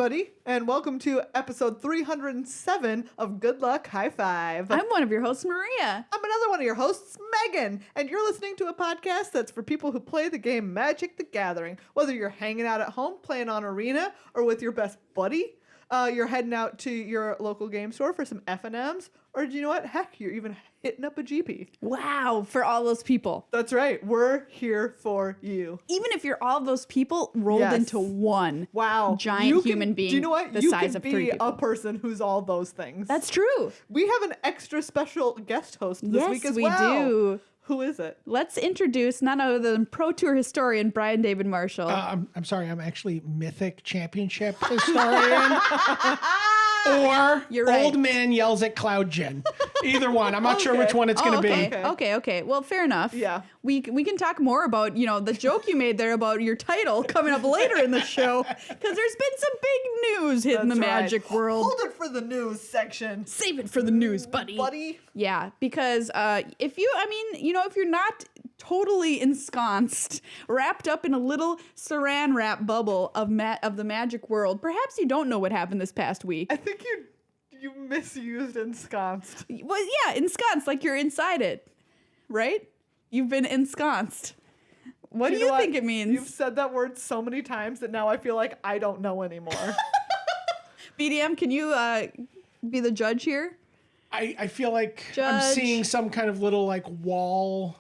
everybody, and welcome to episode 307 of Good Luck High Five. I'm one of your hosts, Maria. I'm another one of your hosts, Megan, and you're listening to a podcast that's for people who play the game Magic the Gathering. Whether you're hanging out at home playing on Arena or with your best buddy, you're heading out to your local game store for some F&Ms, or do you know what? Heck, you're even hitting up a GP. Wow, for all those people. That's right. We're here for you. Even if you're all those people rolled into one giant human being, do you know what? The you size can of be 3 people. a person who's all those things. That's true. We have an extra special guest host this week as well. Yes, we do. Who is it? Let's introduce none other than Pro Tour historian Brian David Marshall. I'm sorry, I'm actually Mythic Championship historian. Or You're right. Old Man Yells at Cloud Gen. Either one. I'm not sure which one it's going to be. Okay. Well, fair enough. Yeah. We can talk more about, the joke you made there about your title coming up later in the show. Because there's been some big news hitting the Magic world. Hold it for the news section. Save it for the news, buddy. Yeah, because if you're not totally ensconced, wrapped up in a little saran wrap bubble of the Magic world, perhaps you don't know what happened this past week. I think you misused ensconced. Well, yeah, ensconced, like you're inside it, right? You've been ensconced. What do you think it means? You've said that word so many times that now I feel like I don't know anymore. BDM, can you be the judge here? I feel like Judge. I'm seeing some kind of little wall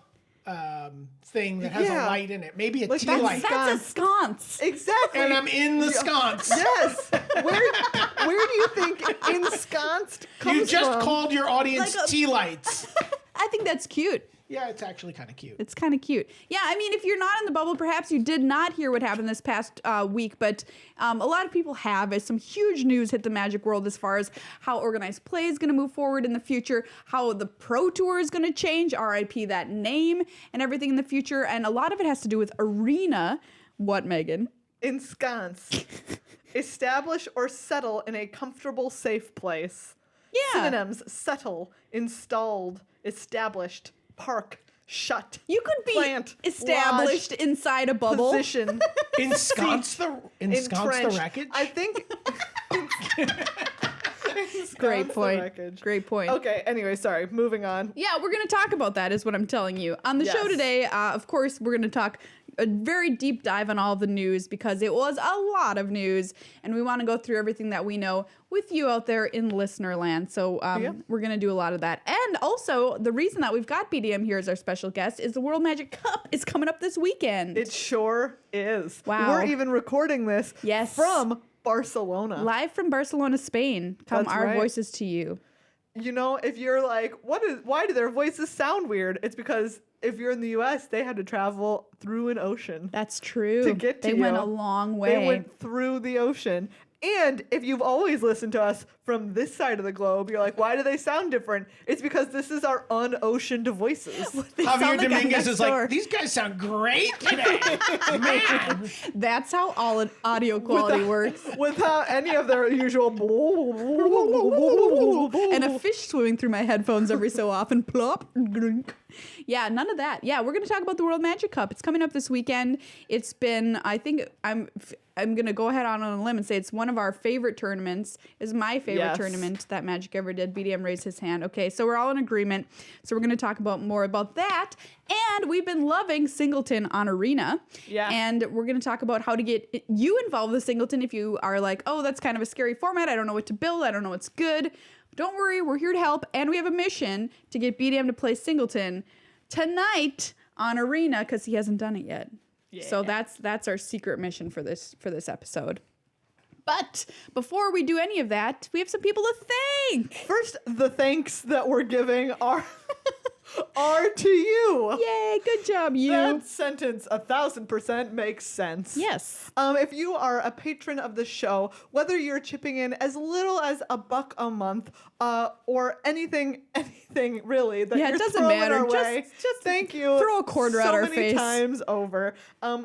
thing that has a light in it. Maybe a tea light. That's a sconce. Exactly. And I'm in the sconce. Yes. Where do you think ensconced comes from? You just called your audience tea lights. I think that's cute. Yeah, it's actually kind of cute. It's kind of cute. Yeah, I mean, if you're not in the bubble, perhaps you did not hear what happened this past week, but a lot of people have. As some huge news hit the Magic world as far as how organized play is going to move forward in the future, how the Pro Tour is going to change, RIP that name, and everything in the future. And a lot of it has to do with Arena. What, Megan? Ensconce. Establish or settle in a comfortable, safe place. Yeah. Synonyms: settle, installed, established, park, shut. You could be plant, established lodged, inside a bubble. Position. Ensconce the wreckage? I think. Great point. Great point. Okay, anyway, sorry. Moving on. Yeah, we're going to talk about that is what I'm telling you. On the show today, of course, we're going to talk a very deep dive on all of the news because it was a lot of news and we want to go through everything that we know with you out there in listener land. So we're going to do a lot of that. And also, the reason that we've got BDM here as our special guest is the World Magic Cup is coming up this weekend. It sure is. Wow. We're even recording this from Barcelona. Live from Barcelona, Spain. Come our voices to you. You know, if you're like, why do their voices sound weird? It's because if you're in the US, they had to travel through an ocean. That's true. To get to They went a long way. They went through the ocean. And if you've always listened to us from this side of the globe, you're like, why do they sound different? It's because this is our unoceaned voices. Javier Dominguez is like, these guys sound great today. Man. That's how all audio quality works. Without any of their usual... And a fish swimming through my headphones every so often. Plop. Yeah, none of that. Yeah, we're going to talk about the World Magic Cup. It's coming up this weekend. It's been, I think, I'm going to go ahead on a limb and say it's one of our favorite tournaments. It's my favorite tournament that Magic ever did. BDM raised his hand. Okay, so we're all in agreement. So we're going to talk about more about that. And we've been loving Singleton on Arena. Yeah. And we're going to talk about how to get you involved with Singleton if you are like, oh, that's kind of a scary format. I don't know what to build. I don't know what's good. Don't worry, we're here to help. And we have a mission to get BDM to play Singleton tonight on Arena because he hasn't done it yet. Yeah. So that's our secret mission for this episode. But before we do any of that, we have some people to thank. First, the thanks that we're giving are to you. Yay, good job, you. That sentence 1,000% makes sense. Yes. If you are a patron of the show, whether you're chipping in as little as $1 a month, or anything really that you're it doesn't throwing matter. Our way, just thank you. Throw a quarter at our face. So many times over.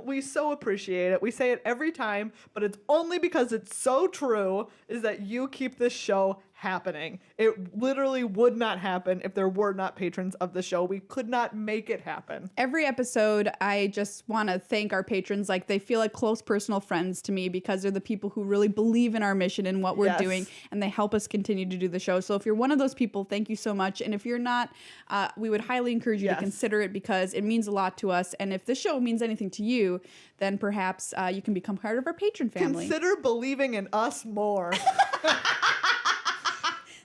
We so appreciate it. We say it every time, but it's only because it's so true is that you keep this show happening. It literally would not happen if there were not patrons of the show. We could not make it happen. Every episode, I just want to thank our patrons. Like, they feel like close personal friends to me because they're the people who really believe in our mission and what we're doing, and they help us continue to do the show. So if you're one of those people, thank you so much. And if you're not, we would highly encourage you to consider it because it means a lot to us. And if the show means anything to you, then perhaps you can become part of our patron family. Consider believing in us more.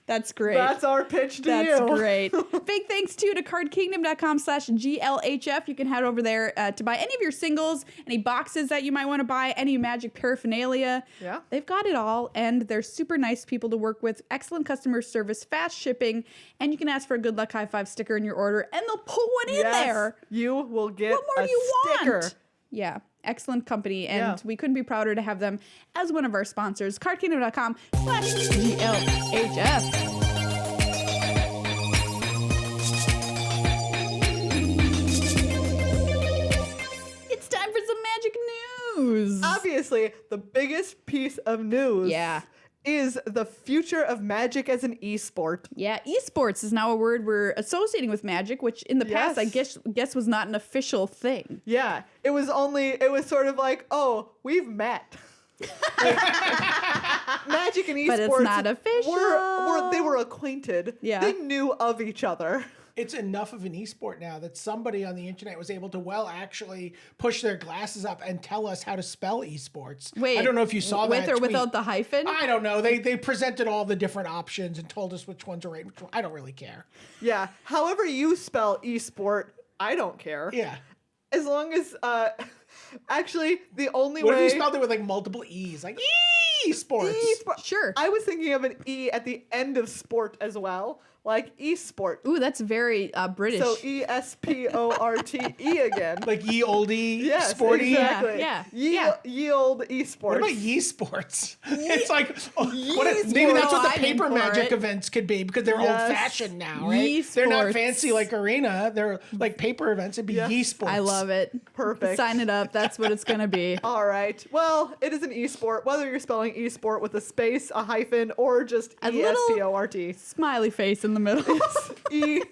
That's great. That's our pitch to you. That's great. Big thanks too to cardkingdom.com/GLHF. You can head over there to buy any of your singles, any boxes that you might want to buy, any Magic paraphernalia. Yeah. They've got it all, and they're super nice people to work with. Excellent customer service, fast shipping, and you can ask for a Good Luck High Five sticker in your order, and they'll put one in there. You will get What more a do you sticker. want? Yeah. Excellent company, and we couldn't be prouder to have them as one of our sponsors. cardkingdom.com/GLHF. It's time for some Magic news. Obviously, the biggest piece of news is the future of Magic as an esport. Yeah, esports is now a word we're associating with Magic, which in the past I guess was not an official thing. Yeah, it was sort of like, oh, we've met. Magic and esports, But it's not official. They were acquainted. Yeah. They knew of each other. It's enough of an esport now that somebody on the internet was able to actually push their glasses up and tell us how to spell esports. Wait, I don't know if you saw that with or tweet. without the hyphen? I don't know. They presented all the different options and told us which ones are right. I don't really care. Yeah. However you spell esport, I don't care. Yeah. As long as, actually, the only What way... if you spelled it with like multiple E's? Like esports. Sure. I was thinking of an E at the end of sport as well. Like esport. Ooh, that's very British. So ESPORTE again. Like ye olde Yes, sporty. exactly. Yeah. Ye old esports. What about ye sports? It's like Ye-sports. maybe that's what the I'm in paper for Magic it. events could be because they're Yes. old fashioned now, right? Ye-sports. They're not fancy like arena. They're like paper events. It'd be ye sports. I love it. Perfect. Sign it up. That's what it's going to be. All right. Well, it is an esport, whether you're spelling esport with a space, a hyphen, or just A little- ESPORT. Smiley face in the middle.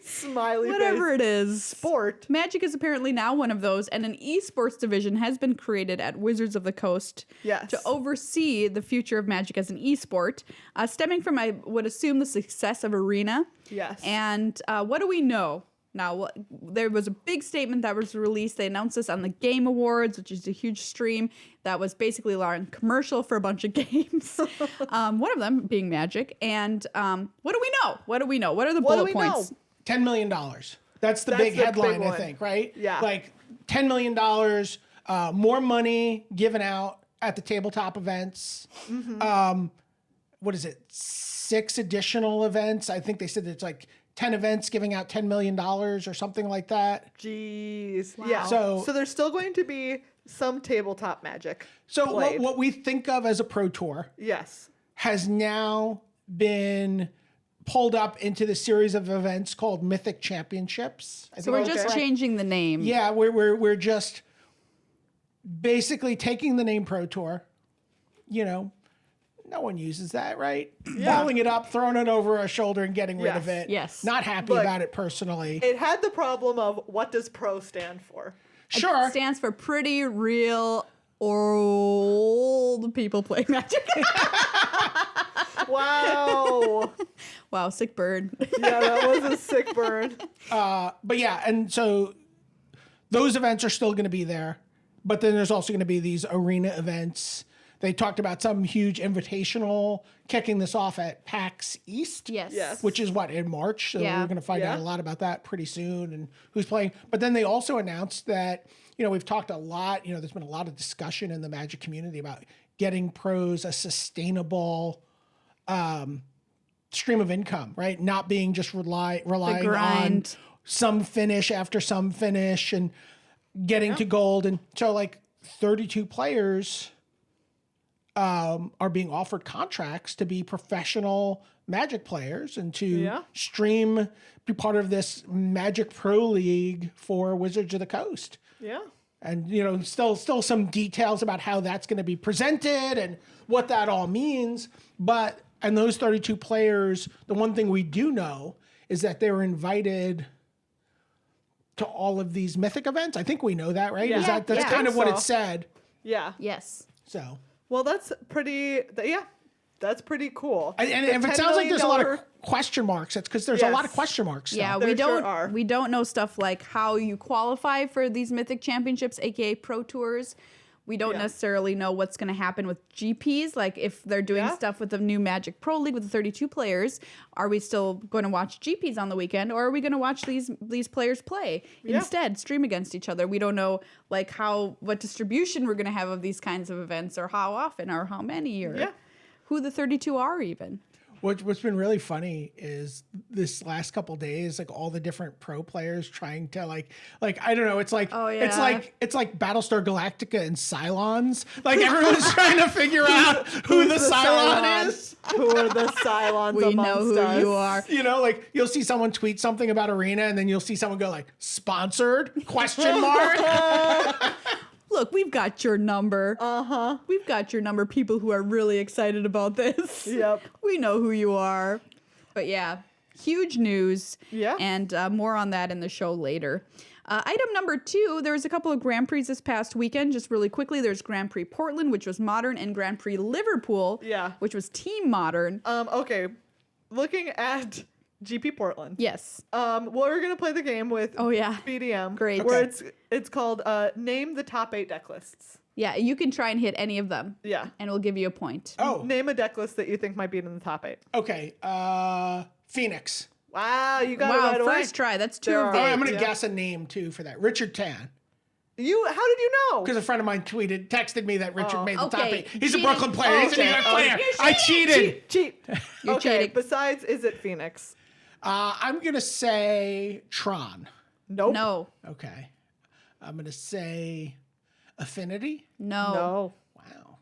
Smiley Whatever face. it is. Sport. Magic is apparently now one of those, and an esports division has been created at Wizards of the Coast to oversee the future of Magic as an esport, stemming from, I would assume, the success of Arena. Yes. And what do we know? Now, there was a big statement that was released. They announced this on the Game Awards, which is a huge stream that was basically a commercial for a bunch of games. One of them being Magic. And what do we know? What do we know? What are the bullet points? $10 million. That's the big headline, big I one. think, right? Yeah. Like $10 million, more money given out at the tabletop events. Mm-hmm. What is it? 6 additional events. I think they said it's like 10 events giving out $10 million or something like that. Jeez. Wow. Yeah. So there's still going to be some tabletop Magic. So played. what we think of as a pro tour Yes. has now been pulled up into the series of events called Mythic Championships. So we're just changing the name. Yeah, we're just basically taking the name Pro Tour. You know, no one uses that, right? Yeah. Balling it up, throwing it over a shoulder, and getting rid of it. Yes. Not happy Look, about it personally. It had the problem of what does pro stand for? Sure. It stands for pretty real old people playing Magic. Wow. Wow, sick bird. Yeah, that was a sick burn. But yeah, and so those events are still going to be there. But then there's also going to be these arena events. They talked about some huge invitational kicking this off at PAX East. Yes. Which is what, in March? So Yeah. we're going to find out Yeah. a lot about that pretty soon and who's playing. But then they also announced that, we've talked a lot, there's been a lot of discussion in the Magic community about getting pros a sustainable stream of income, right? Not being just relying on grind. some finish after some finish and getting to gold. And so like 32 players are being offered contracts to be professional Magic players and to stream, be part of this Magic Pro League for Wizards of the Coast. Yeah. And, still some details about how that's going to be presented and what that all means. But And those 32 players, the one thing we do know is that they were invited to all of these Mythic events. I think we know that, right? Yeah. Is that's Yeah. kind of what So. it said. Yeah. Yes. So, Well, that's pretty. That's pretty cool. and The if it $10 sounds like there's a lot million of question marks, it's because there's a lot of Yes. question marks. Still. Yeah, There we sure don't are. we don't know stuff like how you qualify for these Mythic Championships, aka Pro Tours. We don't Yeah. necessarily know what's going to happen with GPs. Like if they're doing Yeah. stuff with the new Magic Pro League with the 32 players, are we still going to watch GPs on the weekend, or are we going to watch these players play Yeah. instead, stream against each other? We don't know like what distribution we're going to have of these kinds of events, or how often, or how many, or Yeah. who the 32 are even. What's been really funny is this last couple days, like all the different pro players trying to like I don't know, it's like Oh, it's yeah. like Battlestar Galactica and Cylons. Like everyone's trying to figure out who the Cylon is. Who are the Cylons We amongst know who us? you are. You know, like you'll see someone tweet something about Arena, and then you'll see someone go like sponsored question mark. Look, we've got your number. We've got your number, people who are really excited about this. Yep. We know who you are. But yeah, huge news. Yeah. And more on that in the show later. Item number 2, there was a couple of Grand Prix this past weekend. Just really quickly, there's Grand Prix Portland, which was modern, and Grand Prix Liverpool, Yeah. which was team modern. Okay. Looking at GP Portland. Yes. We're gonna play the game with Oh, yeah. BDM. Great. Where Okay. it's called name the top 8 deck lists. Yeah, you can try and hit any of them. Yeah. And we'll give you a point. Oh, Name a deck list that you think might be in the top 8. okay. Phoenix. Wow, you got it Wow, right away. first try. That's 2 There of are- the Oh, eight. I'm gonna Yeah. guess a name too for that. Richard Tan. How did you know? Because a friend of mine texted me that Richard made the top Okay, 8. He's a cheating. Brooklyn player. He's a New Okay. York player. You I cheated. Cheat. You're Okay. cheating. Besides, is it Phoenix? I'm gonna say Tron. Nope. No. Okay. I'm gonna say Affinity. No. No. Wow.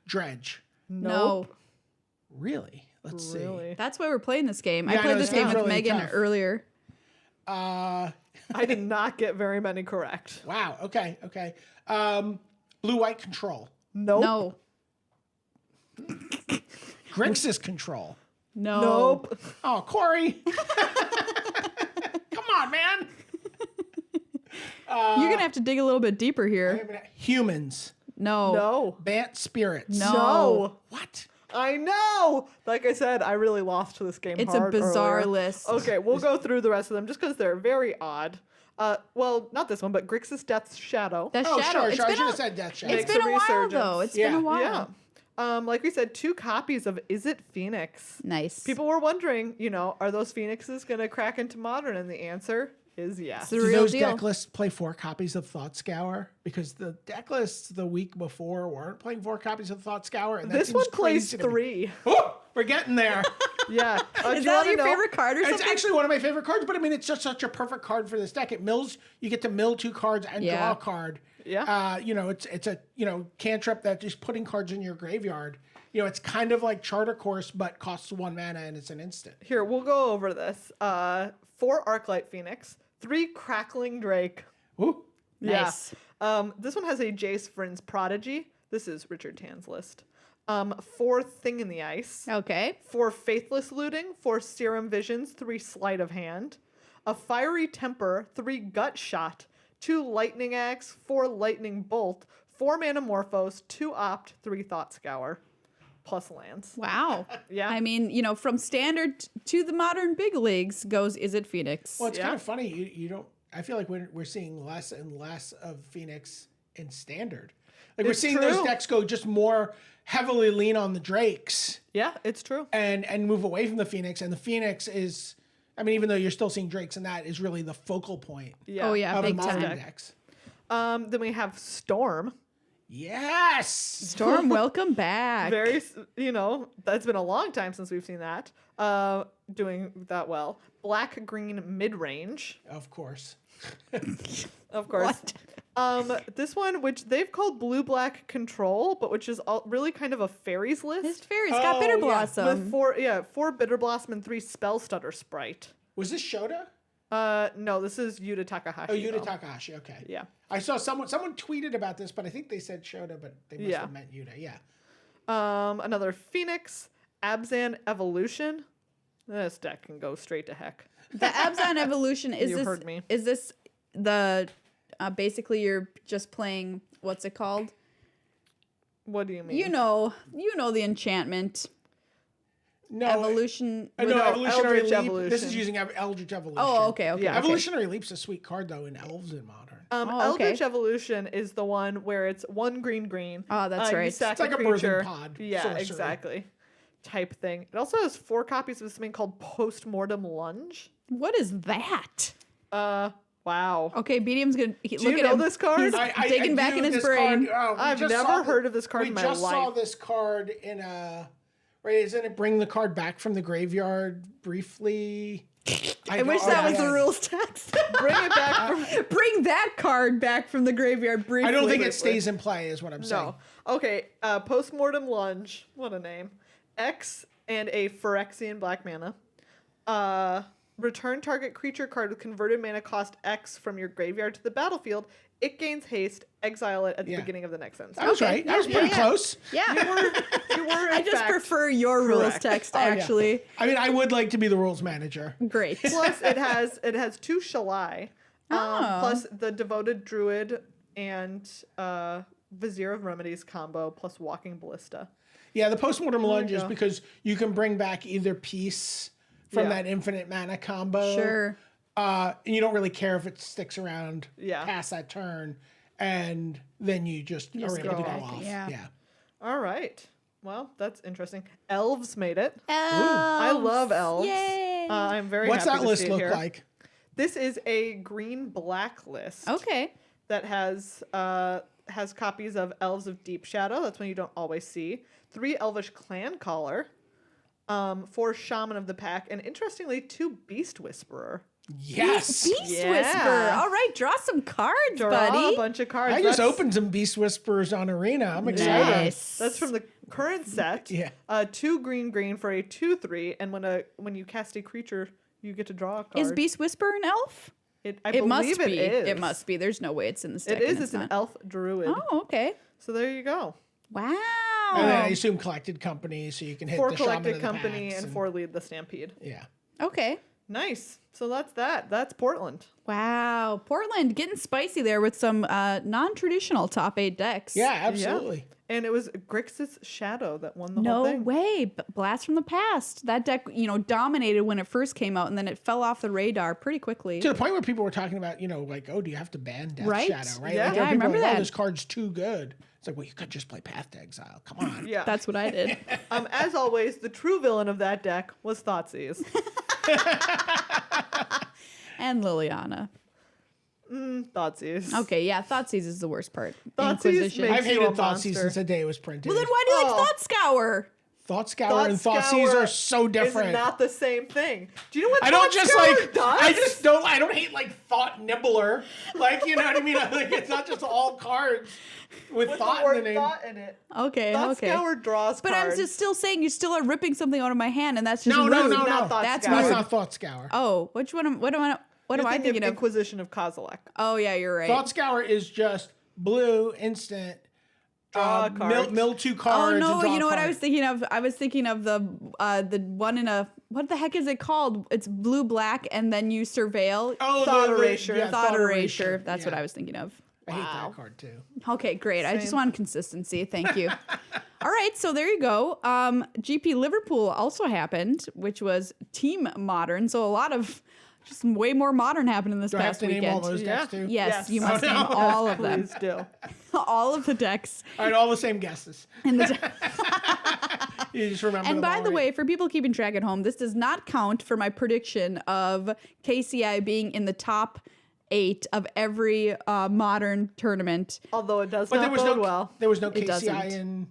Dredge. No. Really? Let's see. Really? That's why we're playing this game. Yeah, I I played know, this it game sounds with really Megan tough. earlier. Uh, I did not get very many correct. wow. Okay. Okay. Blue White Control. Nope. No. Grixis Control. No. Nope. Oh, Corey. Come on, man. You're going to have to dig a little bit deeper here. Humans. No. No. Bant Spirits. No. No. What? I know. Like I said, I really lost to this game. It's a hard bizarre earlier. list. Okay, we'll go through the rest of them just because they're very odd. Well, not this one, but Grixis Death's Shadow. That's Oh, Shadow. sure. It's I been should a- have said Death Shadow. It's Makes been a a while, resurgence. though. It's been Yeah. a while. Yeah. Like we said, 2 copies of Is It Phoenix? Nice. People were wondering, are those Phoenixes going to crack into Modern? And the answer is yes. It's the Do real those deal. deck lists play 4 copies of Thought Scour? Because the deck lists the week before weren't playing 4 copies of Thought Scour. And that This seems one plays crazy to me. 3. Oh, we're getting there. Yeah. Do Is you that wanna your know- favorite card or It's something? actually one of my favorite cards, but I mean, it's just such a perfect card for this deck. It mills, you get to mill 2 cards and draw Yeah. a card. Yeah. It's a cantrip that just putting cards in your graveyard. It's kind of like Charter Course, but costs 1 mana and it's an instant. Here, we'll go over this. 4 Arclight Phoenix, 3 Crackling Drake. Ooh. Nice. Yeah. This one has a Jace Vryn's Prodigy. This is Richard Tan's list. 4 Thing in the Ice. Okay. 4 Faithless Looting, 4 Serum Visions, 3 Sleight of Hand. A Fiery Temper, 3 Gut Shot, 2 Lightning Axe, 4 Lightning Bolt, 4 Manamorphose, 2 Opt, 3 Thought Scour. Plus lands. Wow. Yeah. I mean, from standard to the modern big leagues goes Is It Phoenix? Well, it's Yeah. kind of funny. You don't. I feel like we're seeing less and less of Phoenix in standard. Like we're It's seeing those true. decks go just more heavily lean on the Drakes Yeah, it's true. and move away from the Phoenix. And the Phoenix is, I mean, even though you're still seeing Drakes and that is really the focal point Yeah. Oh, yeah. of the Big modern time. decks. Then we have Storm. Yes. Storm, welcome back. Very, that's been a long time since we've seen that. Doing that well. Black Green Mid Range, Of course. of course. This one, which they've called Blue Black Control, but which is really kind of a fairies His list fairy's got Oh, Bitter yeah. Blossom. with 4 Bitter Blossom and 3 Spell Stutter Sprite. Was this Shota? No, this is Yuta Takahashi. Oh, Yuta though. Takahashi. Okay. Yeah. I saw someone tweeted about this, but I think they said Shota, but they must Yeah. have meant Yuta. Yeah. Another Phoenix, Abzan Evolution. This deck can go straight to heck. The Abzan Evolution is You heard me. Is this the basically you're just playing what's it called? What do you mean? You know the enchantment. No, Evolution. No, No, Evolutionary Eldritch Leap. Evolution. This is using Eldritch Evolution. Oh, okay. Yeah. Evolutionary Leap's a sweet card though in Elves and Modern. Oh, okay. Eldritch Evolution is the one where it's 1 green. Oh, that's You right. sack It's like a creature. birthing pod Yeah, sorcery. exactly. Type thing. It also has 4 copies of something called Postmortem Lunge. What is that? Wow. Okay, Medium's gonna Do look you at know him. this card? He's digging back in his this brain. Card, we I've just never saw heard of this card in my We just saw life. this card in a. Right, isn't it bring the card back from the graveyard briefly? I wish that was the rules text. Bring it back from. Bring that card back from the graveyard briefly. I don't think it stays in play, is what I'm saying. No. Okay. Postmortem Lunge. What a name. X and a Phyrexian black mana. Return target creature card with converted mana cost X from your graveyard to the battlefield. It gains haste. Exile it at the beginning of the next sentence. I was right. I was pretty close. Yeah. You were. I just prefer your rules correct. text, Oh, yeah. actually. I mean, I would like to be the rules manager. Great. Plus, it has 2 Shalai. Oh. Plus the Devoted Druid and Vizier of Remedies combo plus Walking Ballista. Yeah, the postmortem lunge is go. because you can bring back either piece from Yeah. that infinite mana combo. Sure. And you don't really care if it sticks around Yeah. past that turn. And then you just are able go to go back, off. yeah. All right. Well, that's interesting. Elves made it. I I love elves. Yay. I'm very What's happy that to list see it look here. like? This is a green-black list. Okay. That has copies of Elves of Deep Shadow. That's one you don't always see. 3 Elvish Clan Caller. 4 Shaman of the Pack. And interestingly, 2 Beast Whisperer. Yes. Beast Yeah. Whisperer. All right, draw some cards, Draw buddy. a bunch of cards. I just That's- opened some Beast Whisperers on Arena. I'm excited. Nice. That's from the current set. Yeah. 2 green for a 2/3, and when you cast a creature, you get to draw a card. Is Beast Whisperer an elf? I It believe must it be. is. It must be. There's no way it's in the deck. It is. and It's an not. elf druid. Oh, okay. So there you go. Wow. And then I assume collected company, so you can hit 4 the Shaman of collected the company Packs and 4 lead the Stampede. Yeah. Okay. Nice. So that's that. That's Portland. Wow. Portland getting spicy there with some non-traditional top 8 decks. Yeah, absolutely. And it was Grixis Shadow that won the No whole thing. way. Blast from the Past. That deck, dominated when it first came out, and then it fell off the radar pretty quickly. To the point where people were talking about, like, oh, do you have to ban Death Right? Shadow, right? Yeah. Like, Yeah, I people remember were like, that. oh, this card's too good. It's like, well, you could just play Path to Exile. Come on. Yeah. That's what I did. As always, the true villain of that deck was Thoughtseize. And Liliana. Thoughtseize. Okay, yeah, Thoughtseize is the worst part. Thoughtseize Inquisition. makes- I've you a hated Thoughtseize monster. since the day it was printed. Well, then why do you Oh. like Thought Scour? Thought Scour and Thoughtseize are so different. It's not the same thing. Do you know what I don't Thought just Scour like. does? I don't hate like Thought Nibbler. Like, you know what I mean? Like, it's not just all cards with With thought the word in the name. thought in it. Okay, Thought okay. Scour draws But cards. I'm just still saying you still are ripping something out of my hand, and that's just No, rude. no, no, not no. Thought That's Scour. That's rude. not Thought Scour. Oh, what am I thinking of? Inquisition of Kozilek. Oh yeah, you're right. Thought Scour is just blue instant. Draw a card. Mill 2 Oh cards. no, and draw you know a what I card. was thinking of? I was thinking of the one in a what the heck is it called? It's blue black and then you surveil. Oh, Thought the Erasure. yeah, Thought Erasure. That's what Yeah. I was thinking of. I hate that card too. Okay, great. I just Same. wanted consistency. Thank you. All right, so there you go. GP Liverpool also happened, which was Team Modern. So a lot of just way more Modern happened in this Do I have past to name weekend. all those Yeah. decks too? Yes, you Yes. must Oh, no. name all of them. Please do. All of the decks. All right, all the same guesses. In the You just remember. And them by all the right. way, for people keeping track at home, this does not count for my prediction of KCI being in the top 8 of every Modern tournament. Although it does but not there was bode no well. there was no It KCI doesn't. in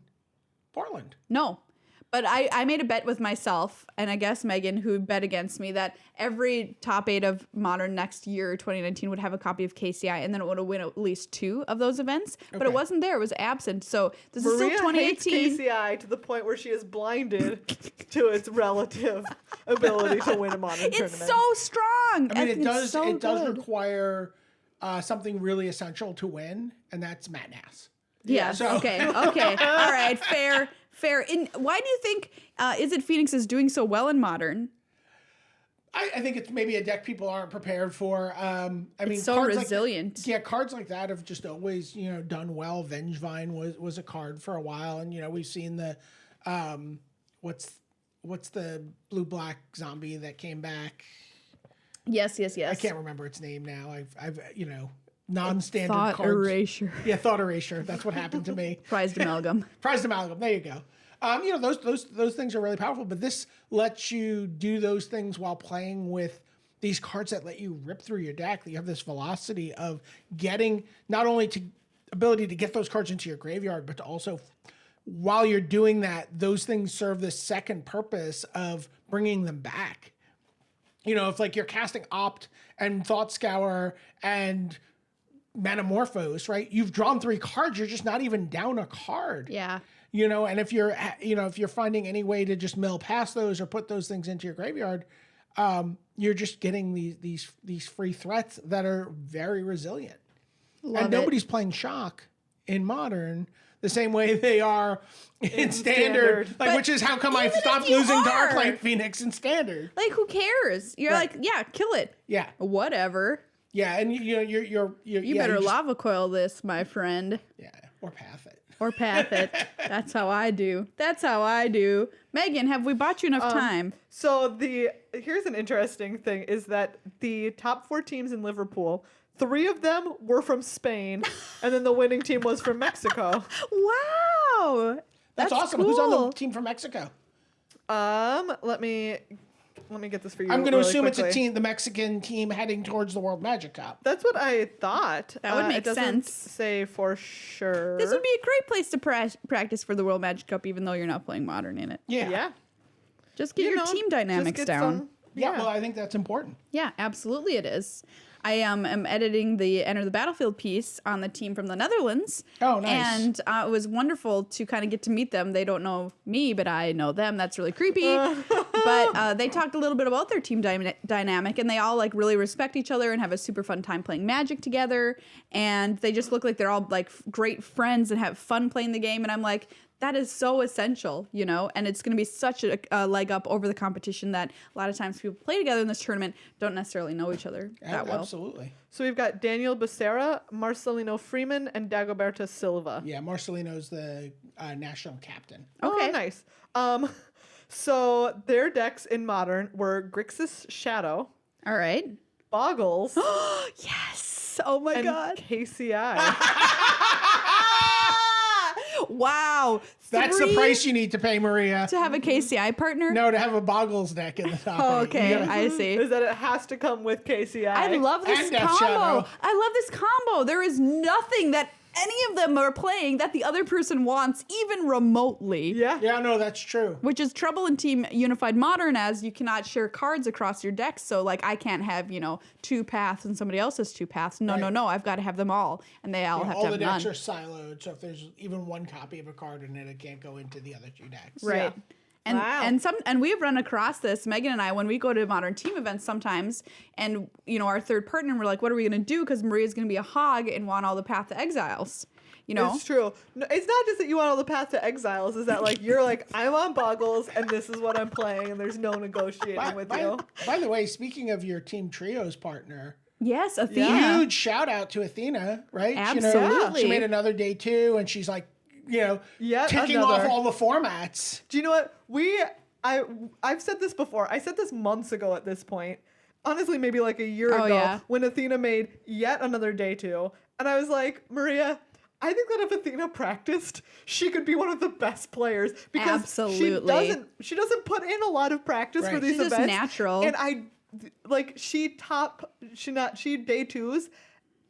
Portland. No. But I made a bet with myself, and I guess Megan, who bet against me, that every top 8 of Modern next year, 2019, would have a copy of KCI, and then it would have win at least 2 of those events. But it Okay. wasn't there; it was absent. So this Maria is still hates 2018. KCI to the point where she is blinded to its relative ability to win a modern It's tournament. so strong. I mean, It's so it does good. require something really essential to win, and that's Matt Nass. Yes. So- Okay. Okay. All right. Fair. Fair. And why do you think Is It Phoenix is doing so well in Modern? I think it's maybe a deck people aren't prepared for. I mean, So cards resilient. cards like that have just always, done well. Vengevine was a card for a while, and we've seen the, what's the blue black zombie that came back? Yes. I can't remember its name now. I've non-standard Thought cards. erasure. Yeah, thought erasure. That's what happened to me. Prized amalgam. Prized amalgam. There you go. Those things are really powerful, but this lets you do those things while playing with these cards that let you rip through your deck. That you have this velocity of getting not only to ability to get those cards into your graveyard, but to also, while you're doing that, those things serve this second purpose of bringing them back. If like you're casting Opt and Thought Scour and Metamorphose, right? You've drawn 3 cards. You're just not even down a card. Yeah. And if you're finding any way to just mill past those or put those things into your graveyard, you're just getting these free threats that are very resilient. Love Nobody's playing Shock in Modern the same way they are in Standard. Like, which is how come I stopped using Darklight Phoenix in Standard. Like, who cares? You're like, yeah, kill it. Yeah. Whatever. Yeah, and You better lava coil this, my friend. Yeah, or path it. Or path it. That's how I do. Megan, have we bought you enough time? So here's an interesting thing is that the top 4 teams in Liverpool, 3 of them were from Spain, and then the winning team was from Mexico. Wow. That's awesome. Cool. Who's on the team from Mexico? Let me get this for you. I'm going to assume quickly. it's the Mexican team heading towards the World Magic Cup. That's what I thought. That would make it doesn't sense. say for sure. This would be a great place to practice for the World Magic Cup, even though you're not playing Modern in it. Yeah. Just get your team dynamics down. Yeah, well, I think that's important. Yeah, absolutely it is. I am editing the Enter the Battlefield piece on the team from the Netherlands. Oh, nice. And it was wonderful to kind of get to meet them. They don't know me, but I know them. That's really creepy. But they talked a little bit about their team dynamic, and they all like really respect each other and have a super fun time playing Magic together. And they just look like they're all like great friends and have fun playing the game. And I'm like, that is so essential, and it's going to be such a leg up over the competition that a lot of times people play together in this tournament don't necessarily know each other that well. Absolutely. So we've got Daniel Becerra, Marcelino Freeman, and Dagoberto Silva. Yeah, Marcelino's the national captain. Okay. Oh, nice. So their decks in Modern were Grixis Shadow, All right. Boggles, Yes. Oh my and God. KCI. Wow. That's the 3 price you need to pay, Maria. to have a KCI partner? No, to have a Boggles deck in the top. Oh, eight. okay. You gotta- I see. Is that it has to come with KCI. I love this And Death combo. Shadow. I love this combo. There is nothing that any of them are playing that the other person wants, even remotely. Yeah. Yeah, no, that's true. Which is trouble in Team Unified Modern, as you cannot share cards across your decks. So, like, I can't have, 2 paths and somebody else has 2 paths. No, Right. no. I've got to have them all. And they all have All to the have decks none. are siloed, so if there's even one copy of a card in it, it can't go into the other 2 decks. Right. Yeah. Wow. And we've run across this, Megan and I, when we go to Modern team events sometimes, and our third partner, we're like, what are we gonna do? Because Maria's gonna be a hog and want all the Path to Exiles. It's true. No, it's not just that you want all the Path to Exiles. Is that like you're like I'm on Boggles and this is what I'm playing and there's no negotiating with you. By the way, speaking of your Team Trios partner, Yes, Athena. huge shout out to Athena, right? Absolutely. She made another day 2, and she's like, Yet ticking another. off all the formats. Do you know what? I've said this before. I said this months ago at this point. Honestly, maybe like a year ago yeah. when Athena made yet another day 2. And I was like, Maria, I think that if Athena practiced, she could be one of the best players because Absolutely. she doesn't put in a lot of practice for Right. these She's just events. natural. And she day 2s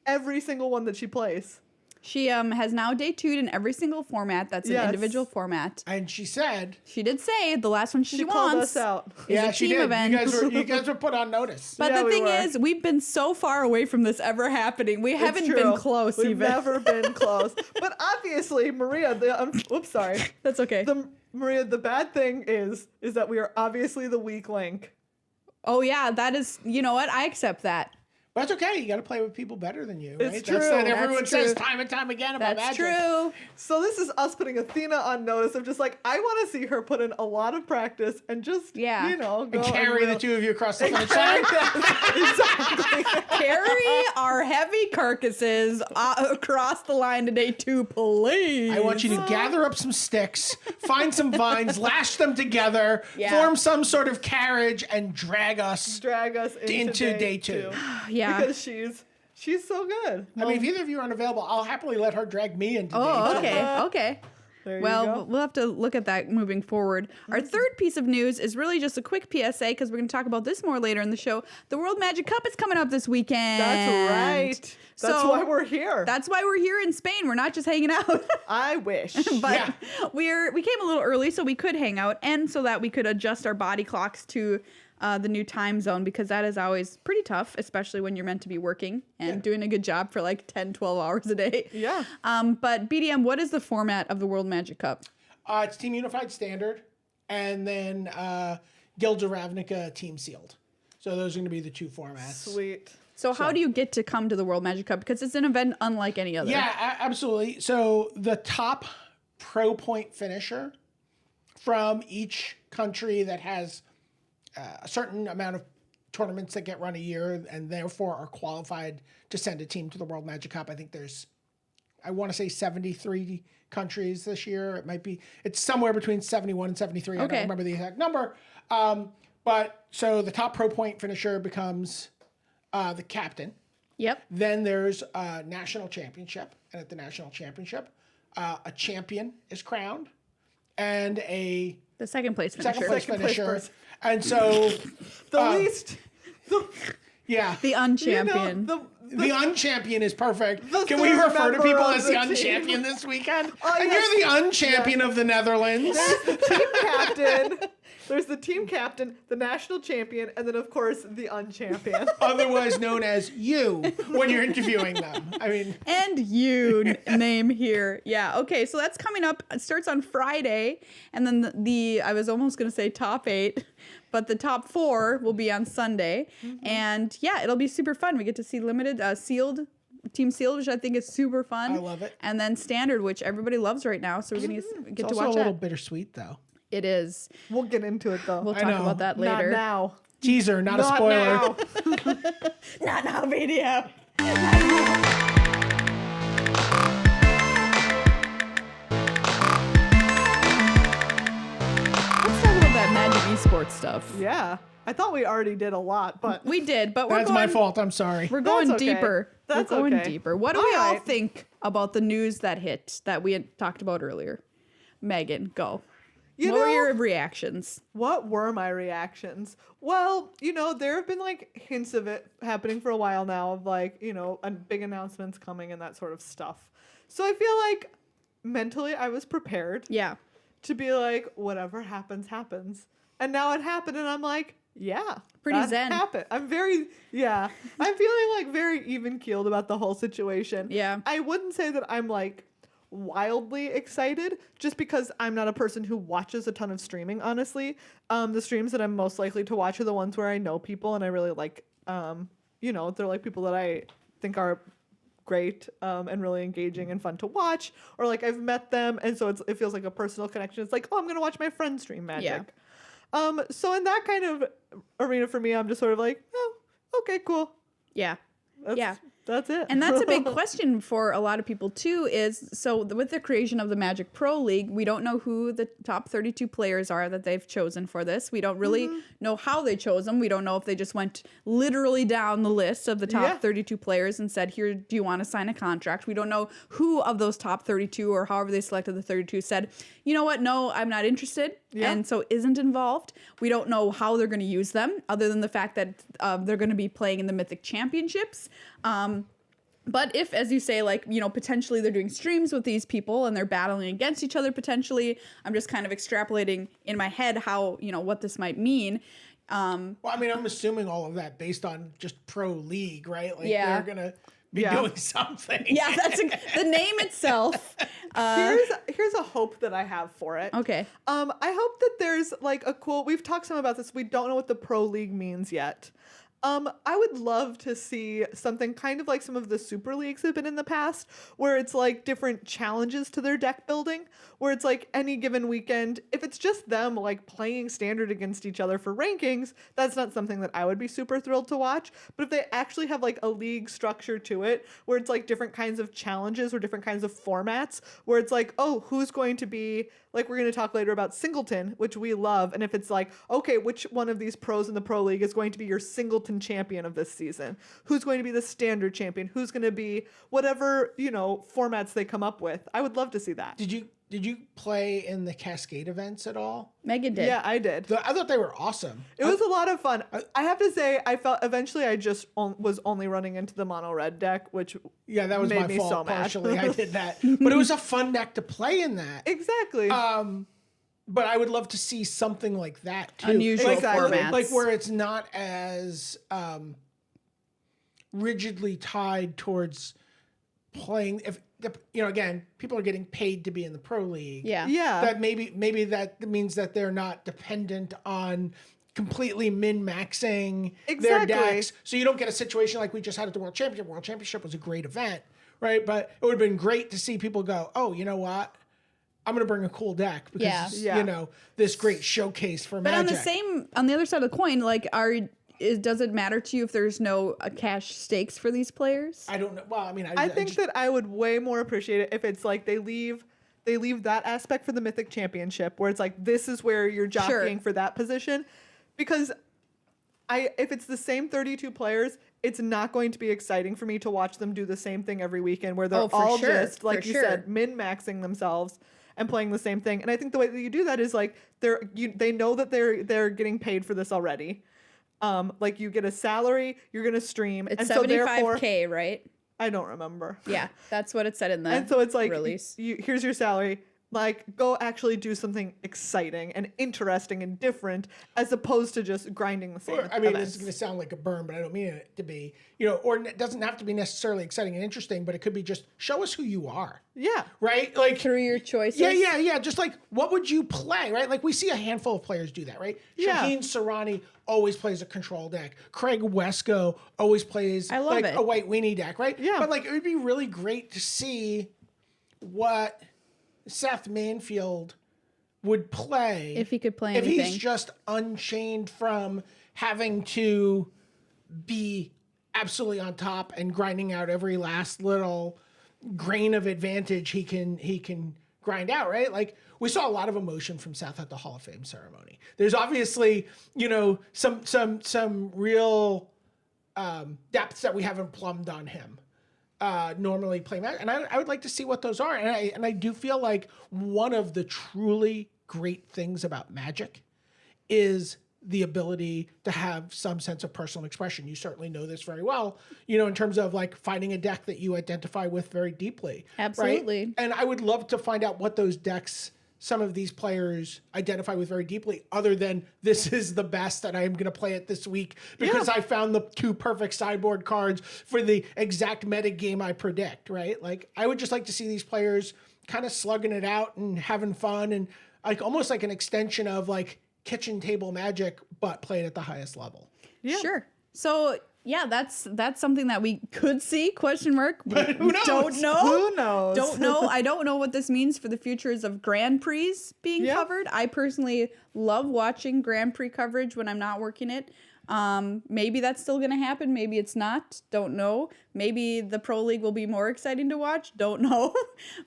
every single one that she plays. She has now day 2'd in every single format. That's an Yes. individual format. And she said, She did say the last one she called wants. us out. "Yeah, a she team did. event. You guys were put on notice." But Yeah, the we thing were. is, we've been so far away from this ever happening. We haven't It's been true. close We've even. never been close. But obviously, Maria, oops, sorry. That's okay. Maria, the bad thing is that we are obviously the weak link. Oh yeah, that is. You know what? I accept that. But that's okay. You got to play with people better than you. It's Right? true. That's what everyone That's says true. time and time again about That's Magic. true. So this is us putting Athena on notice of just like, I want to see her put in a lot of practice and just, Yeah. you know, go And carry the two of you across the finish line. Exactly. Carry our heavy carcasses across the line to day 2, please. I want you to gather up some sticks, find some vines, lash them together, Yeah. form some sort of carriage, and drag us. Drag us into day two. Yeah. Because she's so good. I mean, if either of you aren't available, I'll happily let her drag me into Oh, day two. okay. There you Well, go. we'll have to look at that moving forward. Our third piece of news is really just a quick PSA because we're going to talk about this more later in the show. The World Magic Cup is coming up this weekend. That's right. That's So- why we're here. That's why we're here in Spain. We're not just hanging out. I wish. But Yeah. we came a little early so we could hang out and so that we could adjust our body clocks to the new time zone because that is always pretty tough, especially when you're meant to be working and doing a good job for like 10, 12 hours a day. Yeah. But BDM, what is the format of the World Magic Cup? It's Team Unified Standard, and then Guilds of Ravnica Team Sealed. So those are going to be the two formats. Sweet. So how do you get to come to the World Magic Cup? Because it's an event unlike any other. Yeah, absolutely. So the top pro point finisher from each country that has a certain amount of tournaments that get run a year and therefore are qualified to send a team to the World Magic Cup. I think there's, I want to say 73 countries this year. It's somewhere between 71 and 73. I Okay. don't remember the exact number. But so the top pro point finisher becomes the captain. Yep. Then there's a national championship, and at the national championship, a champion is crowned, and a The second place finisher. second place Second place finisher. person. And so, The least. yeah, The unchampion. the unchampion is perfect. The Can we third refer to member people of as the the team. unchampion this weekend? Oh, And yes. you're the unchampion of the Netherlands. Team captain. There's the team captain, the national champion, and then of course the unchampion. Otherwise known as you when you're interviewing them. I mean, And you name here. Yeah. Okay. So that's coming up. It starts on Friday. And then the I was almost going to say top 8, but the top 4 will be on Sunday. And yeah, it'll be super fun. We get to see limited sealed. Team Sealed, which I think is super fun. I love it. And then Standard, which everybody loves right now. So we're going to it's get to also watch a little that. bittersweet though. It is. We'll get into it though. We'll I talk know. about that Not later. now. Teaser, not a Not spoiler. now. Not now, video. Let's talk about that Magic Esports stuff. Yeah. I thought we already did a lot, but We did, but we're That's going, my fault. I'm sorry. We're going That's okay. deeper. That's we're going okay. deeper. What do All we all right. think about the news that hit that we had talked about earlier? Megan, go. you what know, were your reactions? what were my reactions? Well, there have been like hints of it happening for a while now of like, big announcements coming and that sort of stuff. So I feel like mentally I was prepared Yeah. to be like, whatever happens, happens. And now it happened and I'm like, yeah. Pretty that zen. Happened. I'm feeling like very even keeled about the whole situation. Yeah. I wouldn't say that I'm like wildly excited just because I'm not a person who watches a ton of streaming, honestly. The streams that I'm most likely to watch are the ones where I know people and I really like, they're like people that I think are great and really engaging and fun to watch, or like I've met them and so it feels like a personal connection. It's like, oh, I'm gonna watch my friend stream Magic. Yeah. So in that kind of arena for me, I'm just sort of like, oh, okay, cool. Yeah. That's it. And that's a big question for a lot of people too, is so with the creation of the Magic Pro League, we don't know who the top 32 players are that they've chosen for this. We don't really know how they chose them. We don't know if they just went literally down the list of the top Yeah. 32 players and said, here, do you want to sign a contract? We don't know who of those top 32 or however they selected the 32 said, you know what, no, I'm not interested. Yeah. And so isn't involved. We don't know how they're going to use them other than the fact that they're going to be playing in the Mythic Championships. But if, as you say, like, potentially they're doing streams with these people and they're battling against each other potentially, I'm just kind of extrapolating in my head how, what this might mean. Well, I mean, I'm assuming all of that based on just pro league, right? Like Yeah. they're gonna be Yeah. doing something. Yeah, that's the name itself. Here's a hope that I have for it. Okay. I hope that there's like a cool. We've talked some about this. We don't know what the pro league means yet. I would love to see something kind of like some of the Super Leagues have been in the past, where it's like different challenges to their deck building, where it's like any given weekend, if it's just them like playing standard against each other for rankings, that's not something that I would be super thrilled to watch. But if they actually have like a league structure to it, where it's like different kinds of challenges or different kinds of formats, where it's like, oh, who's going to be, like we're going to talk later about Singleton, which we love. And if it's like, okay, which one of these pros in the pro league is going to be your Singleton champion of this season? Who's going to be the standard champion? Who's going to be whatever, formats they come up with? I would love to see that. Did you play in the Cascade events at all? Megan did. Yeah, I did. I thought they were awesome. It was a lot of fun. I have to say, I felt eventually I just was only running into the mono red deck, which that was made my me fault. so mad. Partially, I did that, but it was a fun deck to play in that. Exactly. But I would love to see something like that too. Unusual Exactly. formats. Like where it's not as rigidly tied towards playing. If again, people are getting paid to be in the pro league. Yeah. Yeah. That maybe that means that they're not dependent on completely min-maxing their Exactly. decks. So you don't get a situation like we just had at the World Championship. World Championship was a great event, right? But it would have been great to see people go, oh, you know what? I'm going to bring a cool deck because, Yeah. this great showcase for But Magic. on the other side of the coin, like, does it matter to you if there's no cash stakes for these players? I don't know. Well, I mean, I think that I would way more appreciate it if it's like they leave that aspect for the Mythic Championship, where it's like this is where you're jockeying for that position, because if it's the same 32 players, it's not going to be exciting for me to watch them do the same thing every weekend, where they're all just like you said, min-maxing themselves and playing the same thing. And I think the way that you do that is like they know that they're getting paid for this already. Like you get a salary, you're gonna stream. It's and so therefore, $75K, right? I don't remember. Yeah, that's what it said in the And so it's like, release. here's your salary. Like, go actually do something exciting and interesting and different, as opposed to just grinding the same. I mean, events. this is going to sound like a burn, but I don't mean it to be, or it doesn't have to be necessarily exciting and interesting, but it could be just show us who you are. Yeah. Right? Like Through your choices. Yeah. Just like, what would you play, right? Like we see a handful of players do that, right? Yeah. Shaheen Sarani always plays a control deck. Craig Wesco always plays I love it. a white weenie deck, right? Yeah. But like, it would be really great to see what Seth Manfield would play If he could play if anything. he's just unchained from having to be absolutely on top and grinding out every last little grain of advantage he can grind out, right? Like we saw a lot of emotion from Seth at the Hall of Fame ceremony. There's obviously, some real depths that we haven't plumbed on him. Normally play Magic, and I would like to see what those are. And I do feel like one of the truly great things about Magic is the ability to have some sense of personal expression. You certainly know this very well, in terms of like finding a deck that you identify with very deeply. Absolutely. Right? And I would love to find out what those decks some of these players identify with very deeply, other than this is the best and I'm going to play it this week because I found the 2 perfect sideboard cards for the exact meta game I predict, right? Like I would just like to see these players kind of slugging it out and having fun, and like almost like an extension of like kitchen table Magic, but played at the highest level. Yeah. Sure. So yeah, that's something that we could see, question mark. But who knows? Don't know. Who knows? Don't know. I don't know what this means for the futures of Grand Prix being Yeah. covered. I personally love watching Grand Prix coverage when I'm not working it. Maybe that's still going to happen. Maybe it's not. Don't know. Maybe the Pro League will be more exciting to watch. Don't know.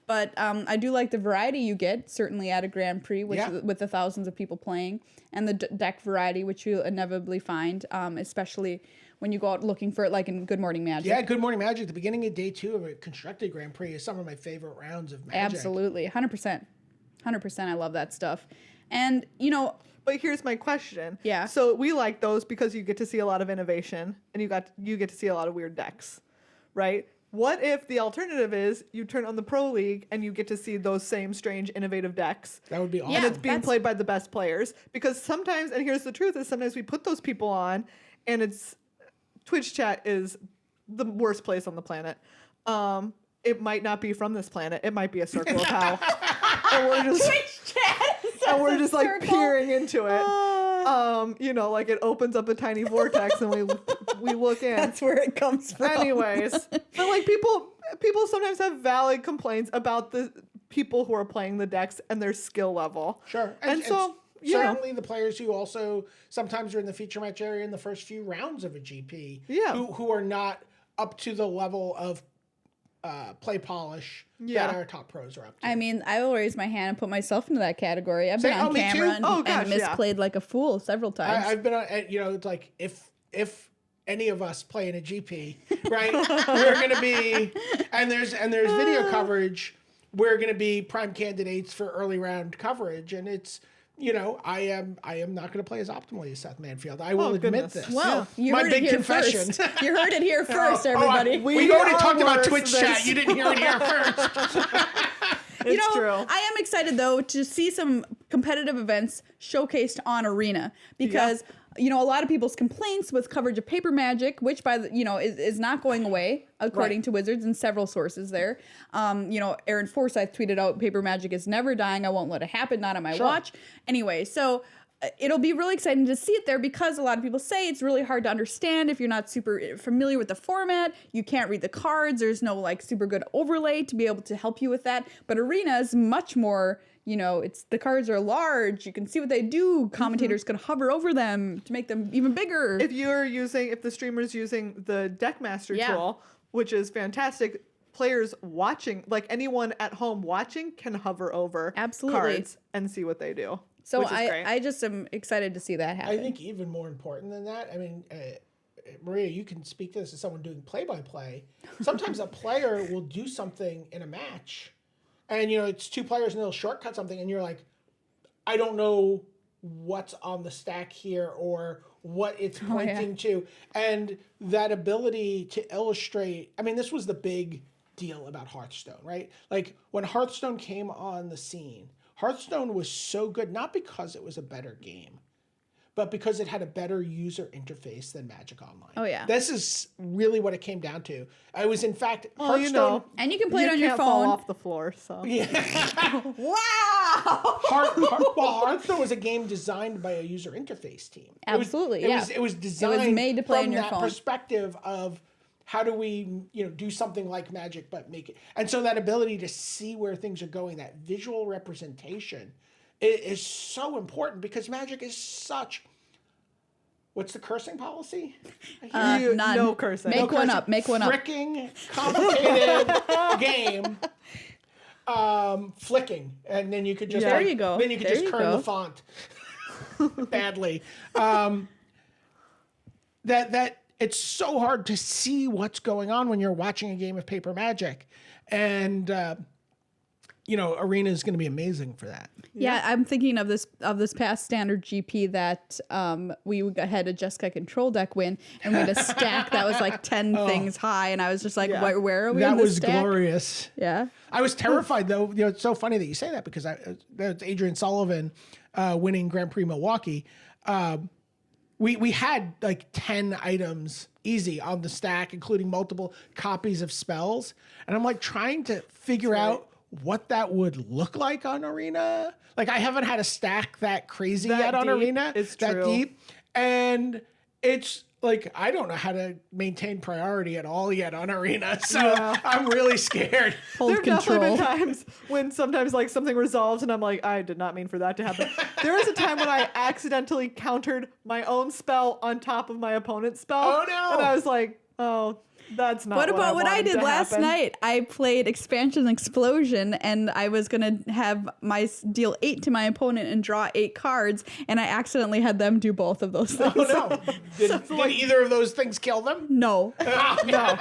But I do like the variety you get, certainly at a Grand Prix, with the thousands of people playing, and the deck variety, which you'll inevitably find, especially when you go out looking for it, like in Good Morning Magic. Yeah, Good Morning Magic. The beginning of day 2 of a constructed Grand Prix is some of my favorite rounds of Magic. Absolutely. 100%. 100%. I love that stuff. And, But here's my question. Yeah. So we like those because you get to see a lot of innovation and you get to see a lot of weird decks, right? What if the alternative is you turn on the Pro League and you get to see those same strange innovative decks? That would be awesome. And Yeah, it's being that's- played by the best players. Because sometimes, and here's the truth, is sometimes we put those people on and Twitch chat is the worst place on the planet. It might not be from this planet. It might be a circle of hell. And we're just Twitch chat. and we're just like circle. peering into it. Like it opens up a tiny vortex and we we look in. That's where it comes from. Anyways, but like people sometimes have valid complaints about the people who are playing the decks and their skill level. Sure. And so, you know, certainly the players who also sometimes are in the feature match area in the first few rounds of a GP, who are not up to the level of play polish that our top pros are up to. I mean, I will raise my hand and put myself into that category. I've been on me too. camera and gosh, misplayed like a fool several times. I've been on, you know, it's like if any of us play in a GP, right, we're going to be, and there's video coverage, we're going to be prime candidates for early round coverage, and it's, you know, I am not going to play as optimally as Seth Manfield. I will admit goodness. this. Well, you My heard big it here confession. first. You heard it here first, everybody. We already are talked about worse Twitch than chat. this. You didn't hear it here first. It's true. I am excited though to see some competitive events showcased on Arena because you know a lot of people's complaints with coverage of Paper Magic, which is not going away according to Wizards and several sources there. You know, Aaron Forsyth tweeted out Paper Magic is never dying. I won't let it happen. Not on my watch. Anyway, so. It'll be really exciting to see it there because a lot of people say it's really hard to understand if you're not super familiar with the format. You can't read the cards. There's no like super good overlay to be able to help you with that. But Arena is much more, you know, the cards are large. You can see what they do. Commentators can hover over them to make them even bigger. If the streamer's using the Deckmaster tool, which is fantastic, players watching, like anyone at home watching, can hover over cards and see what they do. So I just am excited to see that happen. I think even more important than that, I mean, Maria, you can speak to this as someone doing play-by-play. Sometimes a player will do something in a match, and, you know, it's two players, and they'll shortcut something, and you're like, I don't know what's on the stack here or what it's pointing to. And that ability to illustrate, I mean, this was the big deal about Hearthstone, right? Like, when Hearthstone came on the scene, Hearthstone was so good, not because it was a better game, but because it had a better user interface than Magic Online. Oh, yeah. This is really what it came down to. I was, in fact, Hearthstone... You know, and you can play it on your phone. Fall off the floor, so... Yeah. Wow! Hearthstone was a game designed by a user interface team. Absolutely, It was designed it was made to play from on your that phone. perspective of how do we, you know, do something like Magic but make it. And so that ability to see where things are going, that visual representation, is so important because Magic is such. What's the cursing policy? None. No cursing. Make No one cursing. up. Make one up. Freaking complicated game. Flicking, and then you could just There you go. Then you could There just you turn go. the font badly. That it's so hard to see what's going on when you're watching a game of Paper Magic, and you know, Arena is going to be amazing for that. Yeah, I'm thinking of this past standard GP that we had a Jeskai control deck win, and we had a stack that was like 10 things high, and I was just like, where are we? That in this was stack? glorious. Yeah, I was terrified though. You know, it's so funny that you say that because that's Adrian Sullivan winning Grand Prix Milwaukee. We had like 10 items easy on the stack, including multiple copies of spells. And I'm like trying to figure out what that would look like on Arena. Like I haven't had a stack that crazy yet on Arena. It's that true. deep. And it's like, I don't know how to maintain priority at all yet on Arena. So I'm really scared. hold There have definitely control. been times when sometimes like something resolves and I'm like, I did not mean for that to happen. There was a time when I accidentally countered my own spell on top of my opponent's spell. Oh, no. And I was like, oh, that's not What about what I wanted did to last happen. night? I played Expansion Explosion, and I was gonna have deal 8 to my opponent and draw 8 cards, and I accidentally had them do both of those things. Oh no. Did either of those things kill them? No. No.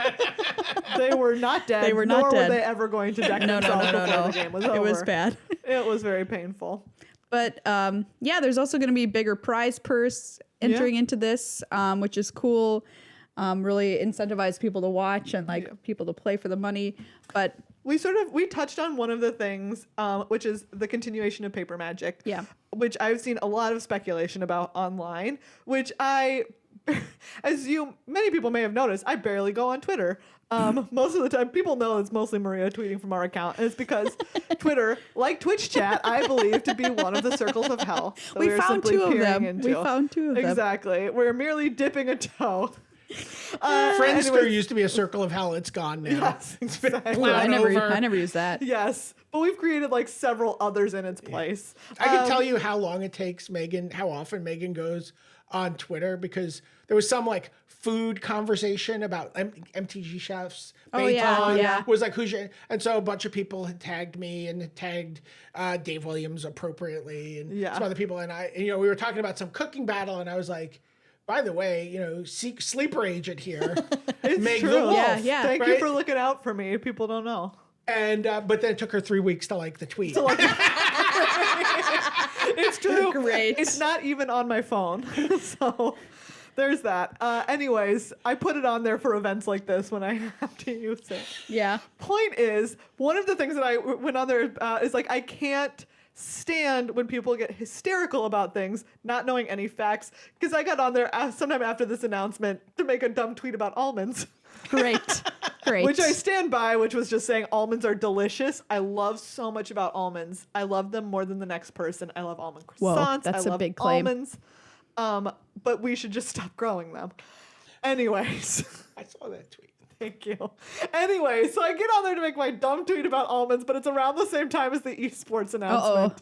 They were not dead. They were not nor dead. were they ever going to deck No, themselves before no. the game was over. It was bad. It was very painful. But yeah, there's also going to be bigger prize purse entering into this, which is cool. Really incentivize people to watch and like people to play for the money. But We touched on one of the things, which is the continuation of Paper Magic. Yeah. Which I've seen a lot of speculation about online, which many people may have noticed, I barely go on Twitter. Most of the time, people know it's mostly Maria tweeting from our account, and it's because Twitter, like Twitch chat, I believe to be one of the circles of hell. That we are found simply 2 of peering them. into. We found 2 of them. Exactly. We're merely dipping a toe Friendster used to be a circle of hell. It's gone now. Yes, exactly. Ooh, I never over. used that. Yes, but we've created like several others in its place. I can tell you how long it takes Megan, how often Megan goes on Twitter, because there was some like food conversation about MTG chefs. Oh, yeah, yeah. Was like, who's your, and so a bunch of people had tagged me and had tagged Dave Williams appropriately and some other people. And we were talking about some cooking battle, and I was like, by the way, sleeper agent here, Meg the Wolf. Yeah, yeah. Thank you for looking out for me. People don't know. And but then it took her 3 weeks to like the tweet. It's true. Great. It's not even on my phone. So there's that. Anyways, I put it on there for events like this when I have to use it. Yeah. Point is, one of the things that I went on there is like, I can't stand when people get hysterical about things, not knowing any facts. Because I got on there sometime after this announcement to make a dumb tweet about almonds. Great. Which I stand by, which was just saying almonds are delicious. I love so much about almonds. I love them more than the next person. I love almond croissants. Whoa, that's I a love big claim. almonds. But we should just stop growing them. Anyways. I saw that tweet. Thank you. Anyway, so I get on there to make my dumb tweet about almonds, but it's around the same time as the esports announcement.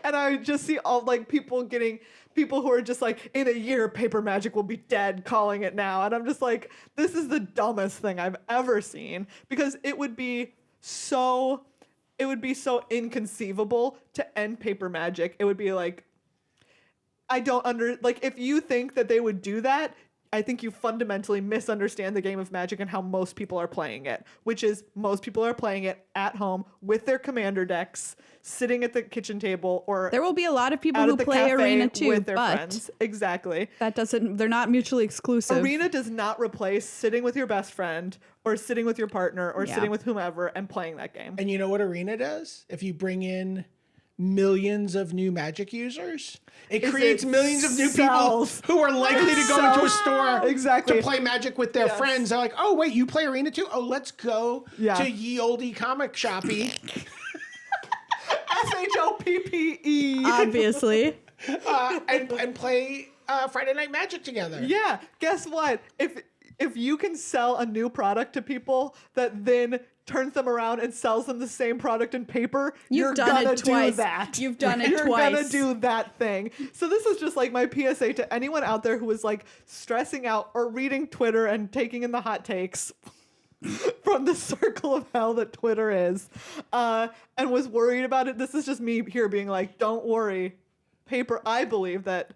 And I just see all like people who are just like, in a year, Paper Magic will be dead, calling it now. And I'm just like, this is the dumbest thing I've ever seen, because it would be so inconceivable to end Paper Magic. It would be like, if you think that they would do that, I think you fundamentally misunderstand the game of Magic and how most people are playing it, which is most people are playing it at home with their commander decks, sitting at the kitchen table, or there will be a lot of people who play Arena too, with their but friends. Exactly. They're not mutually exclusive. Arena does not replace sitting with your best friend or sitting with your partner or sitting with whomever and playing that game. And you know what Arena does? If you bring in millions of new Magic users, it creates millions of new people who are likely to go into a store to play Magic with their friends. They're like, oh wait, you play Arena too? Oh, let's go to ye olde comic shoppy. SHOPPE. Obviously. And play Friday Night Magic together. Yeah. Guess what? If you can sell a new product to people that then turns them around and sells them the same product in paper, you're gonna do that. You've done it You're twice. gonna do that thing. So this is just like my PSA to anyone out there who is like stressing out or reading Twitter and taking in the hot takes from the circle of hell that Twitter is, and was worried about it. This is just me here being like, don't worry. I believe that